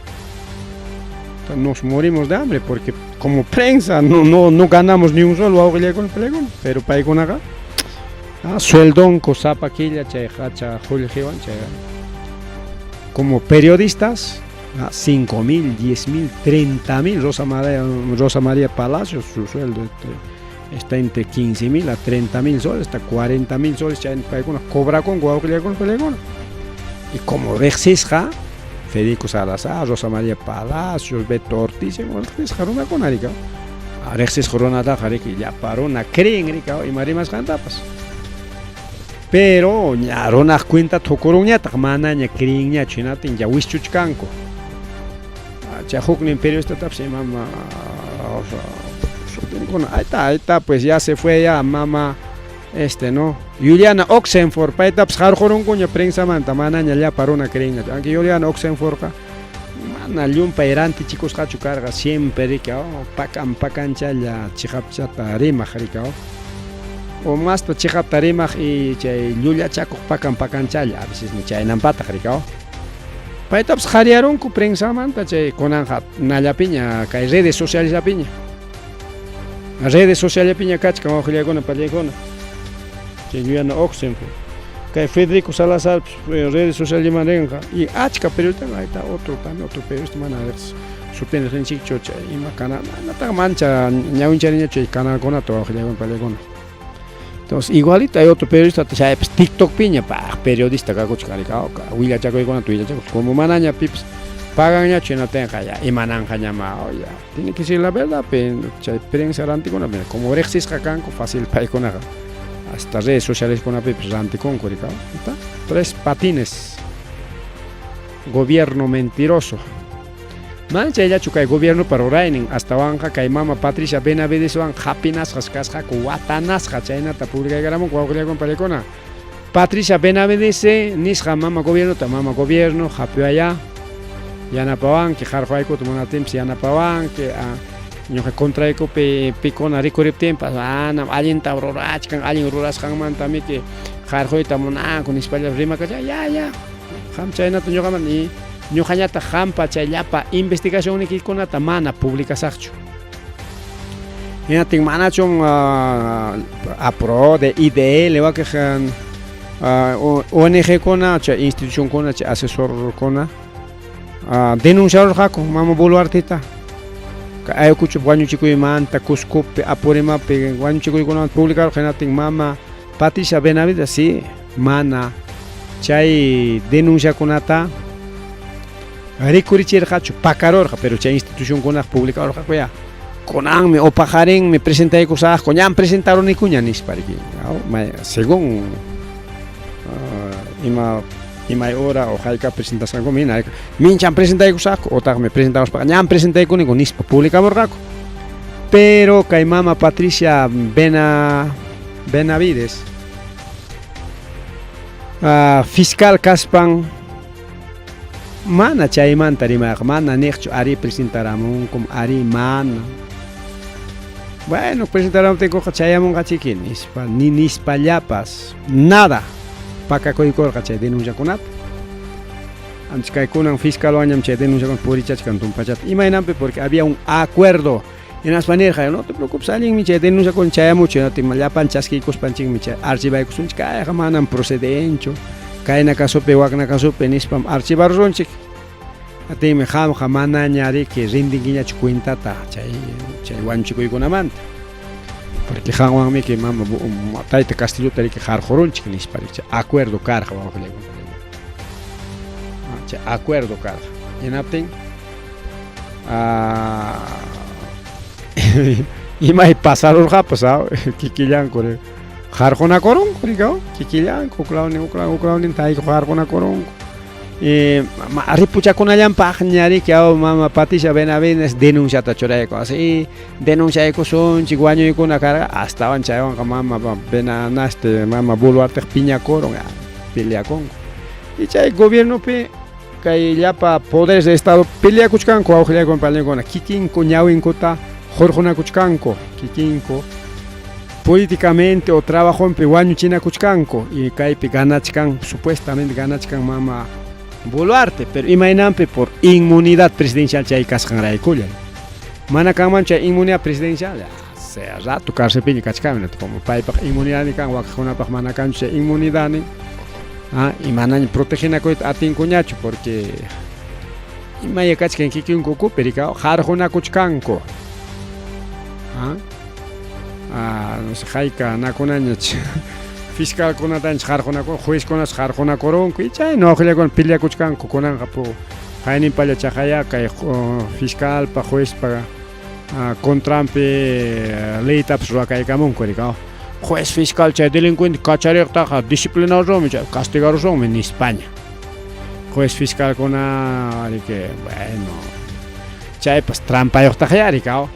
nos morimos de hambre, porque como prensa no ganamos ni un solo auxiliar con el pelegón, pero para ir con acá sueldón cosapa quilla hacha como periodistas 5.000, 10.000, 30.000. Rosa María Palacios, su sueldo está entre 15.000 a 30.000 soles, hasta 40.000 soles ya cobra con auxiliar con el pelegón. Y como Rexisja, Federico Salazar, Rosa María Palacios, Beto Ortiz, Rexis Jaruna con Arica. Rexis Jaruna da Jariki, ya parona, creen Rica y Marimas Cantapas. Pero, ya Rona cuenta Tocoruña, Tamana, creen, Chinatin, ya Wischuchcanco. Chahukni periodista tapse mama. Ahí está, pues ya se fue ya mamá. ¿No? Juliana Oxenford, paita psarjorun cuña prensa manta, manaña ya parona creenña. Aunque Juliana Oxenford, mana lumpa eranti chicos hachu carga siempre rica, pacan chaya chihapchata rimaj rica. O más to chihapta rimaj y chay Julia chaco pacan chaya, a veces ni chay nampata rica. Paita psariaron ku prensa manta chay conanja nalla piña, kay redes sociales a piña. Redes sociales piña cachca, ojalá con palegona. Juliana Oxenford, que Federico Salazar, redes sociales de Marenja, y Achka, pero ahí está otro periodista, su tenis en Chicho, y Macana, no está mancha, ni un chariño, canal con ato, con palegona. Entonces, igualito hay otro periodista, TikTok piña, periodista, Huila Chaco y con Tuya Chaco, como manaña pips, pagan ya, chino tenga ya, y mananja llamado ya. Tiene que ser la verdad, pero prensa antigua, como Rexis Jacanco, fácil para ir con ella. Hasta redes sociales con la Pepsi con Coricao. 3 patines. Gobierno mentiroso. Mancha ella chuca el gobierno para Orainin. Hasta Banja, Caimama, Patricia Benavides, Van, Hapinas, Jascas, Jacuatanas, Hachaina, Tapública y Garamo, Guagulia con Palecona. Patricia Benavides, Nisja, Mama Gobierno, Tamama Gobierno, Japio allá. Yana Pavan, que Jarjoaico, Tomana Temps, Yana Pavan, que yo que contraico picona rico tiempo alguien taurorach kan alguien ruras kan man también que jarjoy tamona con espalda rima que ya ham chayna to yogaman ni yo hañata hampa chayapa investigación que con tamana pública sacho ya ting manachon apro de IDE le va que han ONG kona cha institución kona cha asesor kona denunciar jaco mama bolo artista ayo kuchu guanyu chico y manta cuscope apurema pe guanyu chico y con publicar genating mama Patricia Benavides sí mana chay denuncia conata recurichir hachu pacaror pero chay institución con publicador ja conan me o pajaren me presenté cosas coñan presentaron ni cuñanis para que según ima hora o jaika presentación con mina minchan presenté cosas o tag me presentamos para ñan presenté con nispa publicamos raco pero kay mama Patricia Benavides fiscal Caspan mana chayman tarimaq mana niqchu ari presentaramun como ari mana bueno presentaramun tengo chayamun gachikin ni nispallapas nada pakakoykor chay denuncia kunat antes que kunan fiscal añam chay denuncia con purichach cantum pachat imainampe porque había un acuerdo en las maneras no te preocupes alguien mi chay denuncia con chayamucho no te malapan chasquicos panching mi chay archivar kusunch kay manan procedencho kay na kasope wak na kasope nispam archivar ronchik ati me ham jamana ñari que rindingiña cuenta ta chay wanchiko ikunamanta porque jamán mi que mama taita castillo tari que jar joronchik nisparicha acuerdo carga vamos a leer acuerdo carga en apten y mai pasaron ja pasado kikillan kore jarjona koron korikao kikillan kuklaun tai jarjona koron ripuchakunallampaq ñari que mama Patricia Benavides denunciata churayku así denunciayku sunchik wañuykuna karqa astawan chaywanqa mama mama Boluarte piñakuron peleakunku y chay gobiernopi kay llapa poderes de estado peleakuchkanku awqillayku palninkuna kikinku ñawinkuta jorjunakuchkanku kikinku políticamente o trabajonpi wañuchinakuchkanku y kaypi ganachkan supuestamente ganachkan mama Boluarte, pero imaynanpi por inmunidad presidencial chay kasqanraykulla mana kanman chay inmunidad presidencial sea rato cárcelpi kachkami como paypaq inmunidad ni kan waqkunapaq mana kanchu chay inmunidad ni y manaña proteginakuyta atinkuñachu porque imaya kachkan kikinkuku perikaw jarjunakuchkanku no sé hayka nakunañach fiscal kunatanch jarjunaku juezkunas jarjunakurunku y chay noqllaykuna peleakuchkanku kunanqa pu qayninpalla chaqaya kay fiscal pa juez pa contrampi leytapas rurakaykamunku rikaw juez fiscal chay delincuente kachariqtaqa disciplinarunmi chay castigarunmi en España juez fiscal kuna rike bueno chaypas trampayuqtaqa rikaw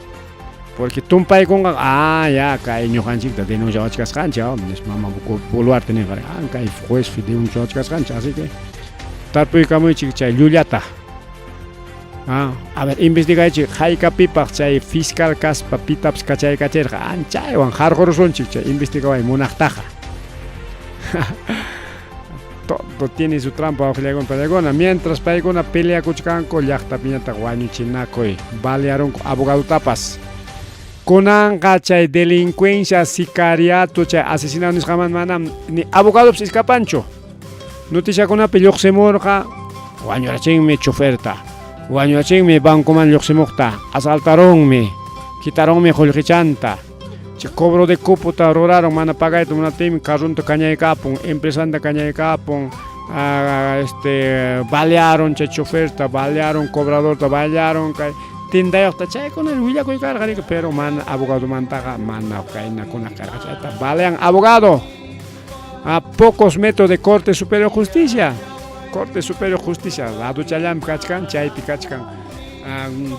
porque tumpaykunqa ya kay ñuqanchikta denunciawachkasqanchik mama Boluarte niqa kay juez denunciawachkasqanchik así que tarpuykamuychik chay llullata a ver investigaychik haykapipaq chay fiscal kaspa pitapas kachaykachirqa chaywan jarqurunchik chay investigaway munaqtaqa todo tiene su trampa awqillaykunapallaykunqa mientras paykuna peleakuchkanku llaqtapiñataq wañuchinakuy balearunku abogadotapas kunanqa chay delincuencia sicariato chay asesinado nisqaman manam ni abogadopas escapanchu noticiakunapi lluqsimurqa wañurachinmi choferta wañurachinmi bancoman lluqsimuqta asaltarunmi quitarunmi qullqichanta chay cobro de cuputa ruraron mana pagayta munaptinmi carrunta kañaykapun empresanta kañaykapun balearon chay choferta balearon cobradorta balearon kay tindayuqta chaykuna willakuykarqa pero mana abogadomantaqa mana kaynakuna karqa chayta balean abogado a pocos metros de Corte Superior de Justicia lado challampi kachkan chaypi kachkan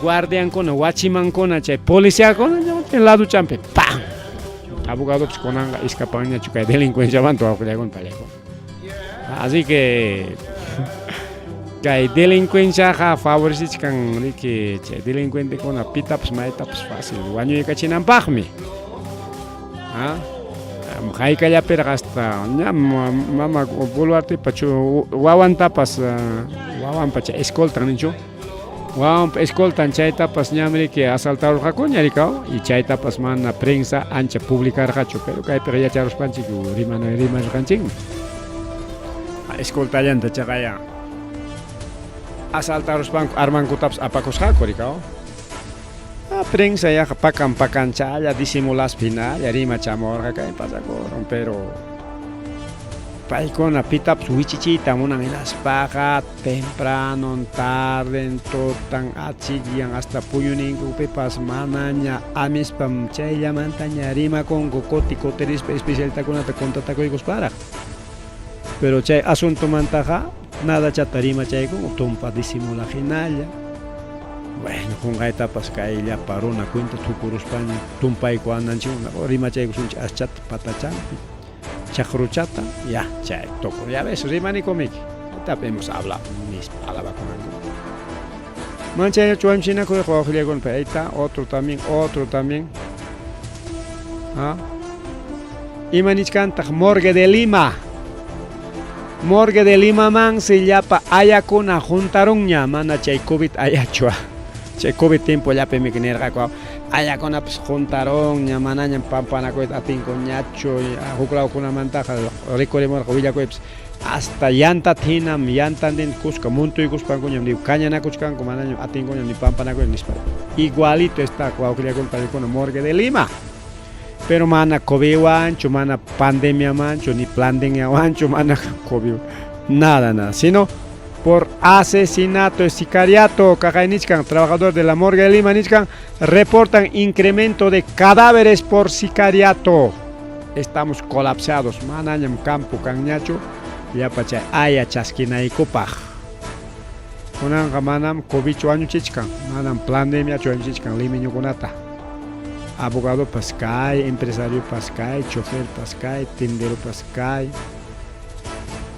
guardiankuna wachimankuna chay policiakuna lado champi ¡pam! Abogadopas kunanqa escapanñachu kay delincuenciamantu awqillaykuna pallaykuna así que kay delincuenciaqa favorecichkan riki chay delincuentekuna pitapas maytapas fácil wañuykachinanpaqmi haykallapirqa hasta mama Boluarte pachu wawantapas wawanpa chay escoltan ninchu wawanpa escoltan chaytapas ñamriki asaltarurqakuña rikaw y chaytapas mana prensa ancha publicarqachu pero kaypiqa yacharuspanchik rimarqanchikmi escoltallanta chaqaya asaltaruspanku armankutapas apakusqaku rikaw prensa ya pakan chaya disimulas final ya rima chamorqa kay pasakurun pero paykuna pitapas wichichiyta munan hinaspaqa temprano tarde tutan achikiyan hasta puñuninkupipas manaña amispam chayllamantaña rimakunku kotikoterispa especialitakunata contratakuykusparaq pero chay asuntomantaqa nada chata rimachayku tumpa disimula hinalla bueno qunqaytapas kay llapa runa cuenta tukuruspaña tumpayku ananchikuna rimachaykusunchik aschata patachampi chaqruchata ya chay tukur ya ves rimanikumiki hemos hablado mis palabras mancha chuamchinakuy qawqillaykunpi ahí otro también imanichkantaq Morgue de Lima man sillapa ayakuna juntarunña mana chay COVID ayachua chay COVID tiempo llapi mikinirqaku ayakunapas juntarunña manaña pampanakuyta atinkuñachu huklawkunamantaqa rikurimurqa willakuypas hasta llantata hinam llantantin kuska muntuykuspankuñam ni kañanakuchkanku manaña atinkuñam ni pampanakuyta nispa igualito está wawqillaykunpa Morgue de Lima pero mana COVID wanchu mana pandemia manchu ni pandemia wanchu mana COVID nada sino por asesinato y sicariato kaqaynichkan trabajador de la Morgue de Lima nichkan reportan incremento de cadáveres por sicariato estamos colapsados manañam campo kanñachu llapa chay aya chaskinaykupaq kunanqa manam covidchu wañuchichkan, manam pandemiachu wañuchichkan limeñukunata. Abogado pascay, empresario pascay, chofer pascay, tendero pascay,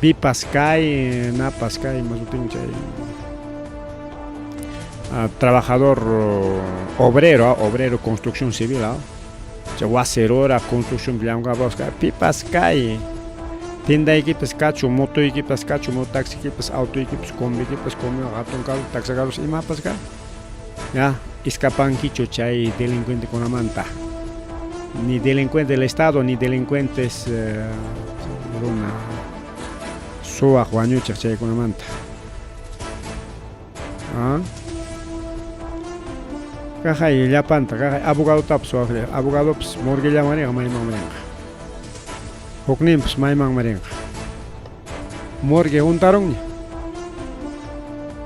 pi pascay, na pascay, más chay trabajador obrero construcción civil, guacerora construcción pi pascay, tienda equipos cacho, moto equipos cacho, mototaxi equipos, auto equipos, combi equipos, ratón carro, taxacarros y más pascay. Ya, escapan quicho chay delincuente con la manta. Ni delincuente del Estado, ni delincuentes una soa juañucha chay con la manta. Caja y la panta, caja abogado tapso, abogado pues morgue marenga, maimang marenga. Hoknim pues maimang marenga. Morgue juntaron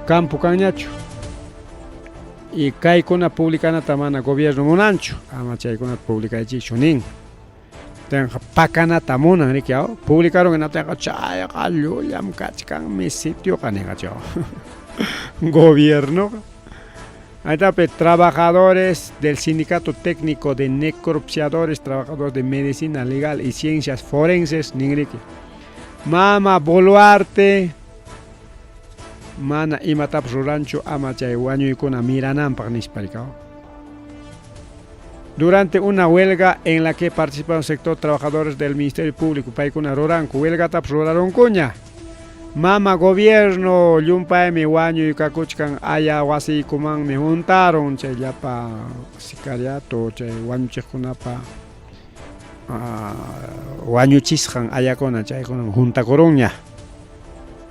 campo cañacho. Y kay kuna publicana tamana gobierno monancho ama chay kuna publica chicho nin tenga pakana tamona rikiao publicaron en atenga chay gallo yam kachkan mi sitio kanega chao gobierno ahí está trabajadores del sindicato técnico de necropsiadores, trabajadores de medicina legal y ciencias forenses ningriki mama Boluarte mana imatap rurancho ama chay wañuykuna mirananpaq nisparikao. Durante una huelga en la que participaron sector trabajadores del Ministerio Público paykuna ruranku huelga tap ruraronkuña mama gobierno llumpaymi wañuykakuchkan aya wasiykuman me juntaron chay llapa sicariato chay wañuchiqkunapa wañuchisqan ayakuna chaykuna juntakurunña.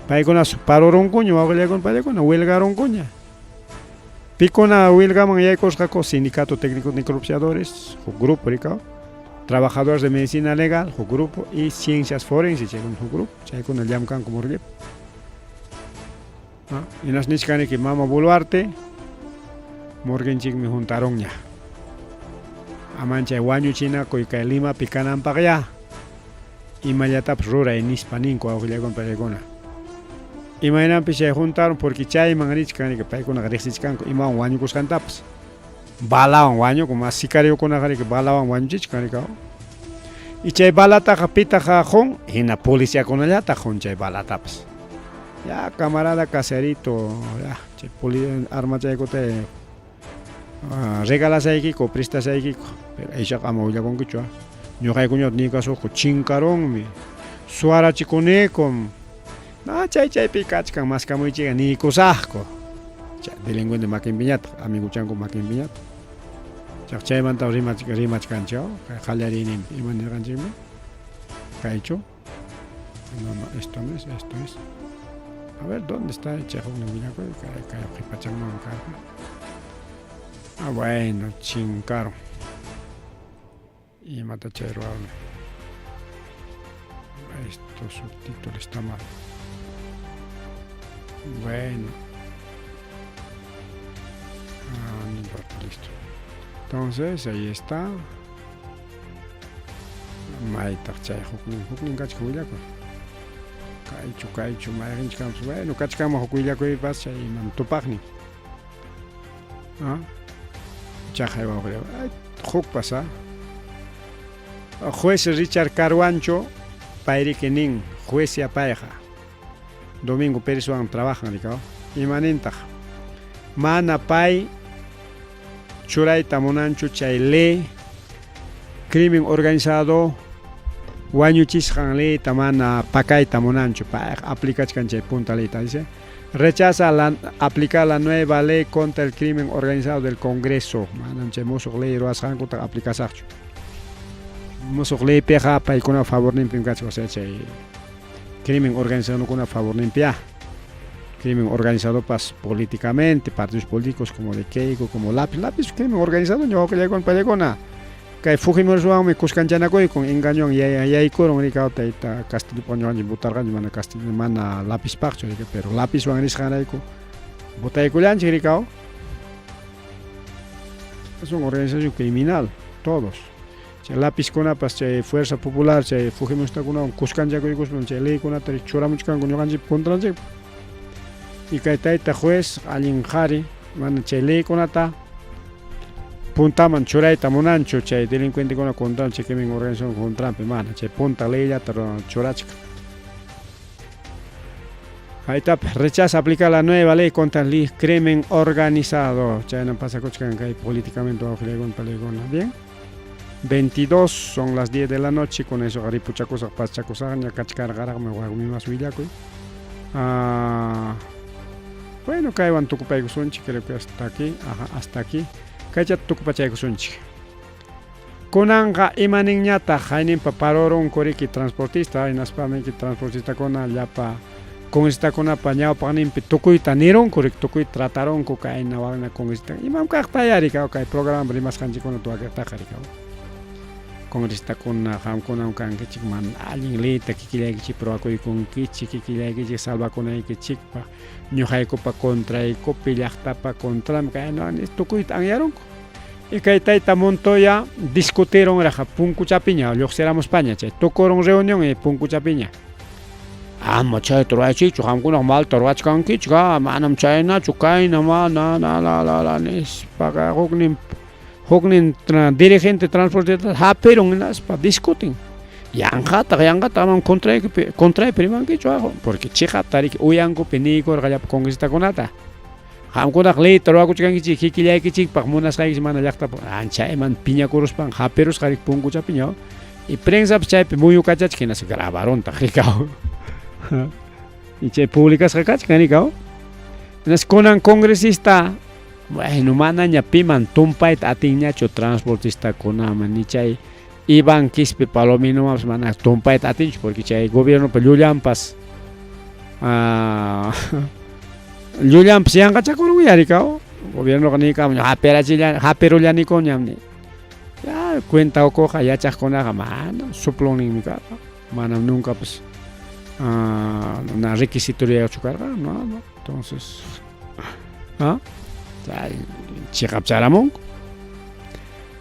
Paykuna paroronkuña wawqillaykuna paykuna huelgaronkuña. Pikuna huelgaman yaykusqaku sindicato técnico de necropsiadores, grupo rikao, trabajadores de medicina legal, grupo y ciencias forenses, grupo, chaykuna llamkanku morgue. Inas nishkaniki mama Boluarte, morgenchikmi juntaronña. Amanchay wañuchinaku kay Lima pikananpaq ya. Imallatapis ruray nispa ninku wawqillaykuna paykuna. Imaynanpi chay juntaron porque chayman richkani paykuna riqsichkanku imawan wañukusqantapas balawan wañuku mas sicariokunaqa balawan wañuchichkanrikaw y chay balataqa pitaqa qun hina policiakunallata qun chay balatapas ya camarada caserito ya chay arma chaykuta regalasaykiku prestasaykiku pero aychaqa ama willakunkichu ñuqaykuñata nikasuqku chinkaronmi suarachikunikum no chaypi kachkan maskamuychiqa nikusaqku chay delincuente makinpiñata amiguchanku makinpiñata chaymanta rimachkanchik qallarinimpi imanirqanchikmi kaychu no esto no es esto es a ver dónde está chay huknin willakuy kay qhipachanman karqa bueno chinkaron imata chay ruwaron esto subtítulo está mal. Bueno, no importa, listo. Entonces ahí está. Maita chay huknin kachka willaku. Kaychu mayrinchkamos. Bueno, kachkama huk willakuypas chay iman tupaqnin. Chaqay wawqillaqa. Huk pasa. Juez Richard Carwancho payriki nin juez yapayqa. Domingo Pérez Juan trabajan rikao imanintaq mana pay churayta munanchu chay ley crimen organizado wañuchisqan leyta mana pakayta munanchu payqa aplicachkan chay punta leyta dice rechaza aplicar la nueva ley contra el crimen organizado del Congreso manam chay musuq ley ruwasqankuta aplicasaqchu musuq ley piqa paykuna favorninpim kachka chay crimen organizado con a favor limpia. Crimen organizado políticamente, partidos políticos como de Keiko, como Lápiz, crimen organizado, yo que llego en Payagona. Que Fujimori Suang me Cuscanchanaco con engañón y ahí con Ricardo Taita Castillo Poñón y Butargan y Mana Castillo Mana Lápiz Parcho, pero Lápiz Suang es Janaico. Botaiculan, Chiricao. Es una organización criminal, todos. Lápiz con fuerza popular, Fujimori está con un Cuscanchaco y Cuscan, ley con una churamuchcan con Yoganji contra y kaitaita juez alinjari mana chay ley kunata puntaman churayta munanchu chay delincuente kuna contra chay crimen organización contra mana chay punta leyllata churachka. Rechaza aplicar la nueva ley contra el crimen organizado. Ya no pasa que hay políticamente bien. 22 son las 10 de la noche. Con eso, Garipuchacos, Pachacos, Cachcar, me voy a comer más villaco. Bueno, que van Tucupay Sunchi, creo que hasta aquí. Hasta aquí. Cacha Tucupachay Sunchi. Konanga imaniñata, Jainin Paparoron, Koriki transportista, y Naspameki transportista con Yapa. Con esta con apañado para nimpi tokuy taniron correcto tokuy trataron con que en navarna con esta y mam ka tayari ka okay programa primas kanji con tu agata karika con esta con ham con un kan que chikman alin leta que quiere que pro ko con kichi que quiere que salva con ay que chikpa nyo hay ko pa contra y ko pilakta pa contra ka no tokuy tanyaron y que taita montoya discutieron raja punku chapiña lo seramos España che tocoron reunión y punku chapiña. Chay torwachi chukam kuna mal torwach kan ki chuka manam chayna chukay nama la nis paga hognin dirigente transporte haperong nas pa discuting yanga man contra priman ki chuago porque chiha tarik uyango peniko gayap congresta konata ham kuna ley torwaku chukan ki chikilay ki chik pakmunas kay mana yakta anchay man piña kurus pan haperos karik pungu chapiño y prensa chay muyu kachach que nas grabaron tajikao. Y che públicas recach canicao nas conan congresista bueno manaña piman tumpait atiñacho transportista conaman ni chay iban quispe palomino mas manas tumpait atinch porque chay gobierno pe llulampas llulampas yang kachakuru yaricao gobierno canica haperulani coñamni ya cuenta o coja ya chasconaga mano suploning mi cara manam nunca pues una requisitoria de carga, no, entonces, chikapcharamon.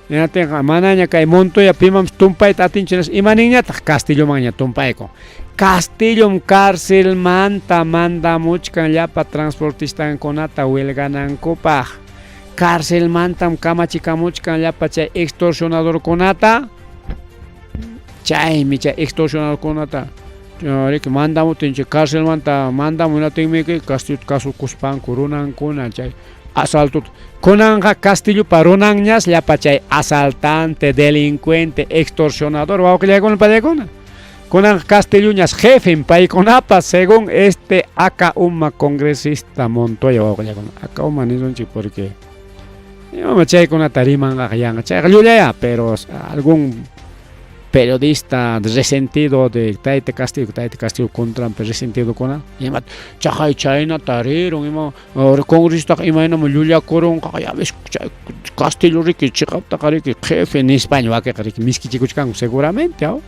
Ya tenga manaña kay monto ya pimam tumpay tatinchinas imaniña ta Castillo maña tumpayko. Castillo cárcel manta manda muchkan llapa transportista konata huelganan copa. Cárcel mantam kamachika muchkan llapa chay extorsionador konata. Chay micha extorsionador konata. Que mandamos tenche cárcel mandamos una técnica caso cuspan coronan con chay asalto conanja Castillo paronanñas la pachay asaltante delincuente extorsionador va que le con el padecona conan Castilluñas jefe en país con apa según este acá uma congresista Montoya va que le con acá uma ni son porque yo me chay con la tarima nga chay pero algún periodista resentido de Taite Castillo contra resentido con él y más chay chayna tarieron y más congresista y más no me Julia Coron ya ves Castillo rique chicapta que jefe en España va que miski chicuchcan seguramente ahí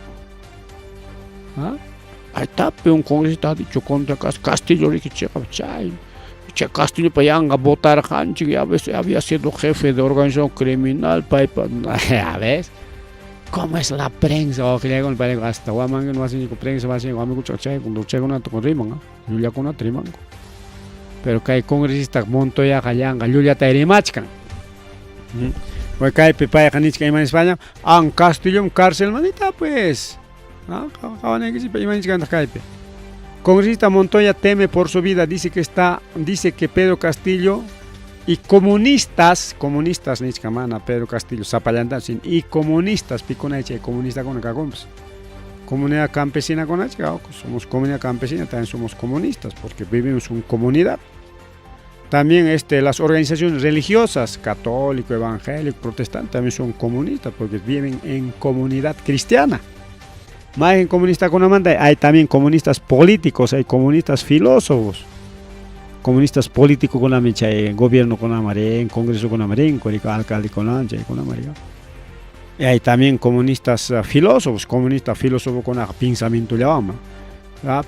tape un congresista dicho contra Castillo rique chicap chay Castillo payanga votar hanchi ya ves había sido jefe de organización criminal ya ves. ¿Cómo es la prensa? O que le hago el país hasta Guaman no hace ni con prensa, va a ser Guaman con chay, con lucha con con riman, Julia con triman. Pero que hay congresista Montoya Gallanga, Julia Tairimachkan. Pues que hay Pepaya Janichka en España, Castillo cárcel manita pues. Acaban que si Pepaya en Caipe. Congresista Montoya teme por su vida, dice que Pedro Castillo y comunistas Nichkamana, Pedro Castillo, Zapallantan, y comunistas, Piconeche, comunista con Cagoms, comunidad campesina con H, somos comunidad campesina, también somos comunistas, porque vivimos en comunidad. También las organizaciones religiosas, católico, evangélico, protestante, también son comunistas, porque viven en comunidad cristiana. Más en comunista con Amanda, hay también comunistas políticos, hay comunistas filósofos. Comunistas políticos con la mecha, gobierno con la marea, en congreso con la marea, en alcalde con la marea. Y hay también comunistas filósofos con el pensamiento llama,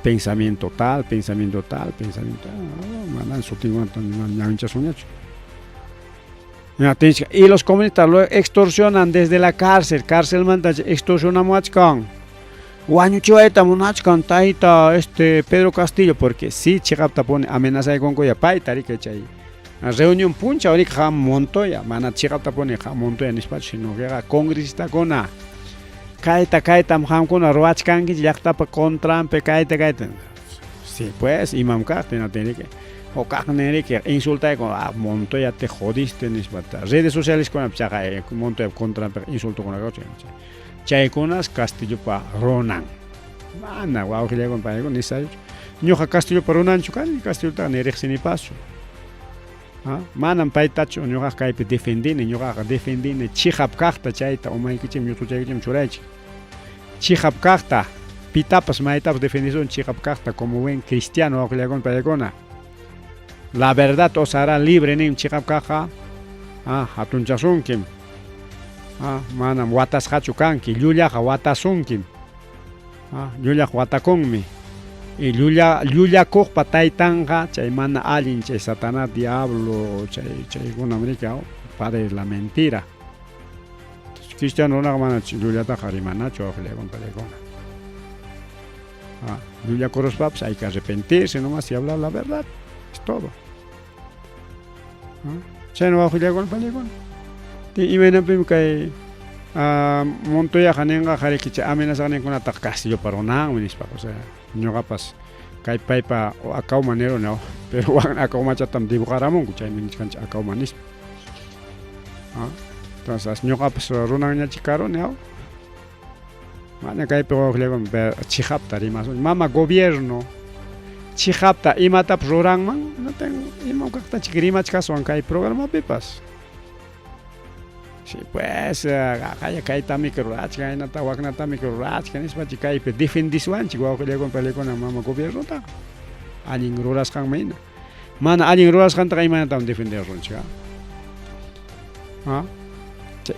pensamiento tal, y los comunistas lo extorsionan desde la cárcel manda extorsionamos Wañuchiwaita munachkan taita Pedro Castillo porque si chigapta pone amenaza con koya paita rika chay reunión puncha ahorita ham montoya mana chigapta pone ham montoya nispacho sino que congresista kona kaita ham kona roachkanki llaqtapa contrampe kaita sí pues imam karte na tenike o kakneri que insulta con montoya te jodiste nispata redes sociales con chaga montoya contrampe insulto con la coche Chaykunas Castillo pa Ronan. Mana, guau que llegan para ni sabe. Ñoja Castillo pa Ronan chukan, Castillo ta nerexini paso. Manan paitacho ñoja kaipe defendine, ñoja defendine chihap karta chayta o mai kichim yutu chaykim churaichi. Chihap karta pitapas maitapas defendición chihap karta como buen cristiano guau que llegan para llegar. La verdad os hará libre nim chihap karta. Hatun chasunkim. Manam watas hachukanki, llullaqa watasunkim. Llullaq watakunmi. Y llullakuqpa taytanqa chay mana allin chay Satanás diablo chaykunamrika padre la mentira. Cristiano runaqa mana llullataqa rimanachu awqillaykunpallaykunqa. Llullakuruspapas hay que arrepentirse nomás y hablar la verdad. Es todo. Chayno awqillaykunpallaykunqa. Y menos que Montoya Janenga Jarikicha amenaza con ataque Castillo para una municipal, o sea, no capas que paipa o acá manero no, pero acá macha tam dibujaramon, que hay municipal acá manis. Entonces, no capas runanya chicaro no. Mana que hay pero le con chihapta rimas, mama gobierno chihapta y mata programan, no tengo y mo que chigrima caso aunque hay programa pipas. Sí, pues, kaya tamikruach, kaya natawag na tamikruach, kaya nispa chikay pe defendiswan, chiguaw kaya kung pala ko na mama gobierno ta. Aling ruras kang maina. Mana aling ruras kang takay mana tam defender ron siya.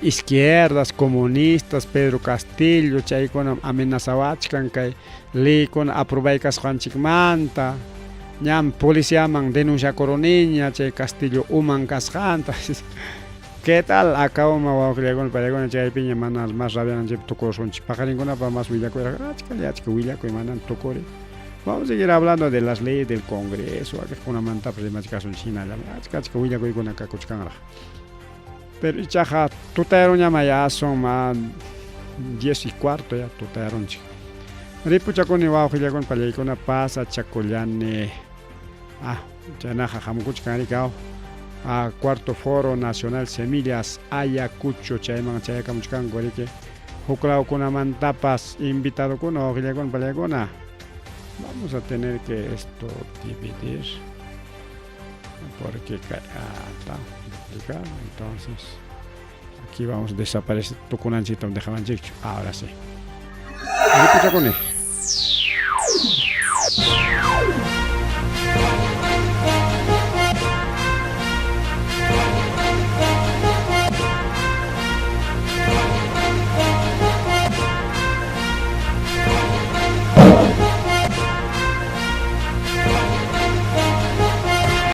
Izquierdas, comunistas, Pedro Castillo, chay kon amenazawach kang kay li kon aprobay kas kwan chikmanta. Nyam policía mang denuncia coroniña, chay Castillo umang kaskanta. ¿Qué tal? Acabo me voy a creer con el payago en chay piña manas más rabia en tocó son chipajaringona para más huillaco era chica huillaco y manan tocore. Vamos a seguir hablando de las leyes del Congreso, que con una manta pues más caso en China, la chica huillaco y con acá cochcangara. Pero chaja, tú te eron ya maya son más 10:15 ya tú te eron chica. Ripucha con iba a con payago una pasa chacollane. Chanaja jamucuchcanaricao. Cuarto Foro Nacional Semillas Ayacucho Chayman Chayakamuchkan Gorike Juclao kuna mantapas invitado con Ogilegon Palegona. Vamos a tener que esto dividir porque está complicado. Entonces aquí vamos a desaparecer Tucunanchito de Jamanchicho. Ahora sí.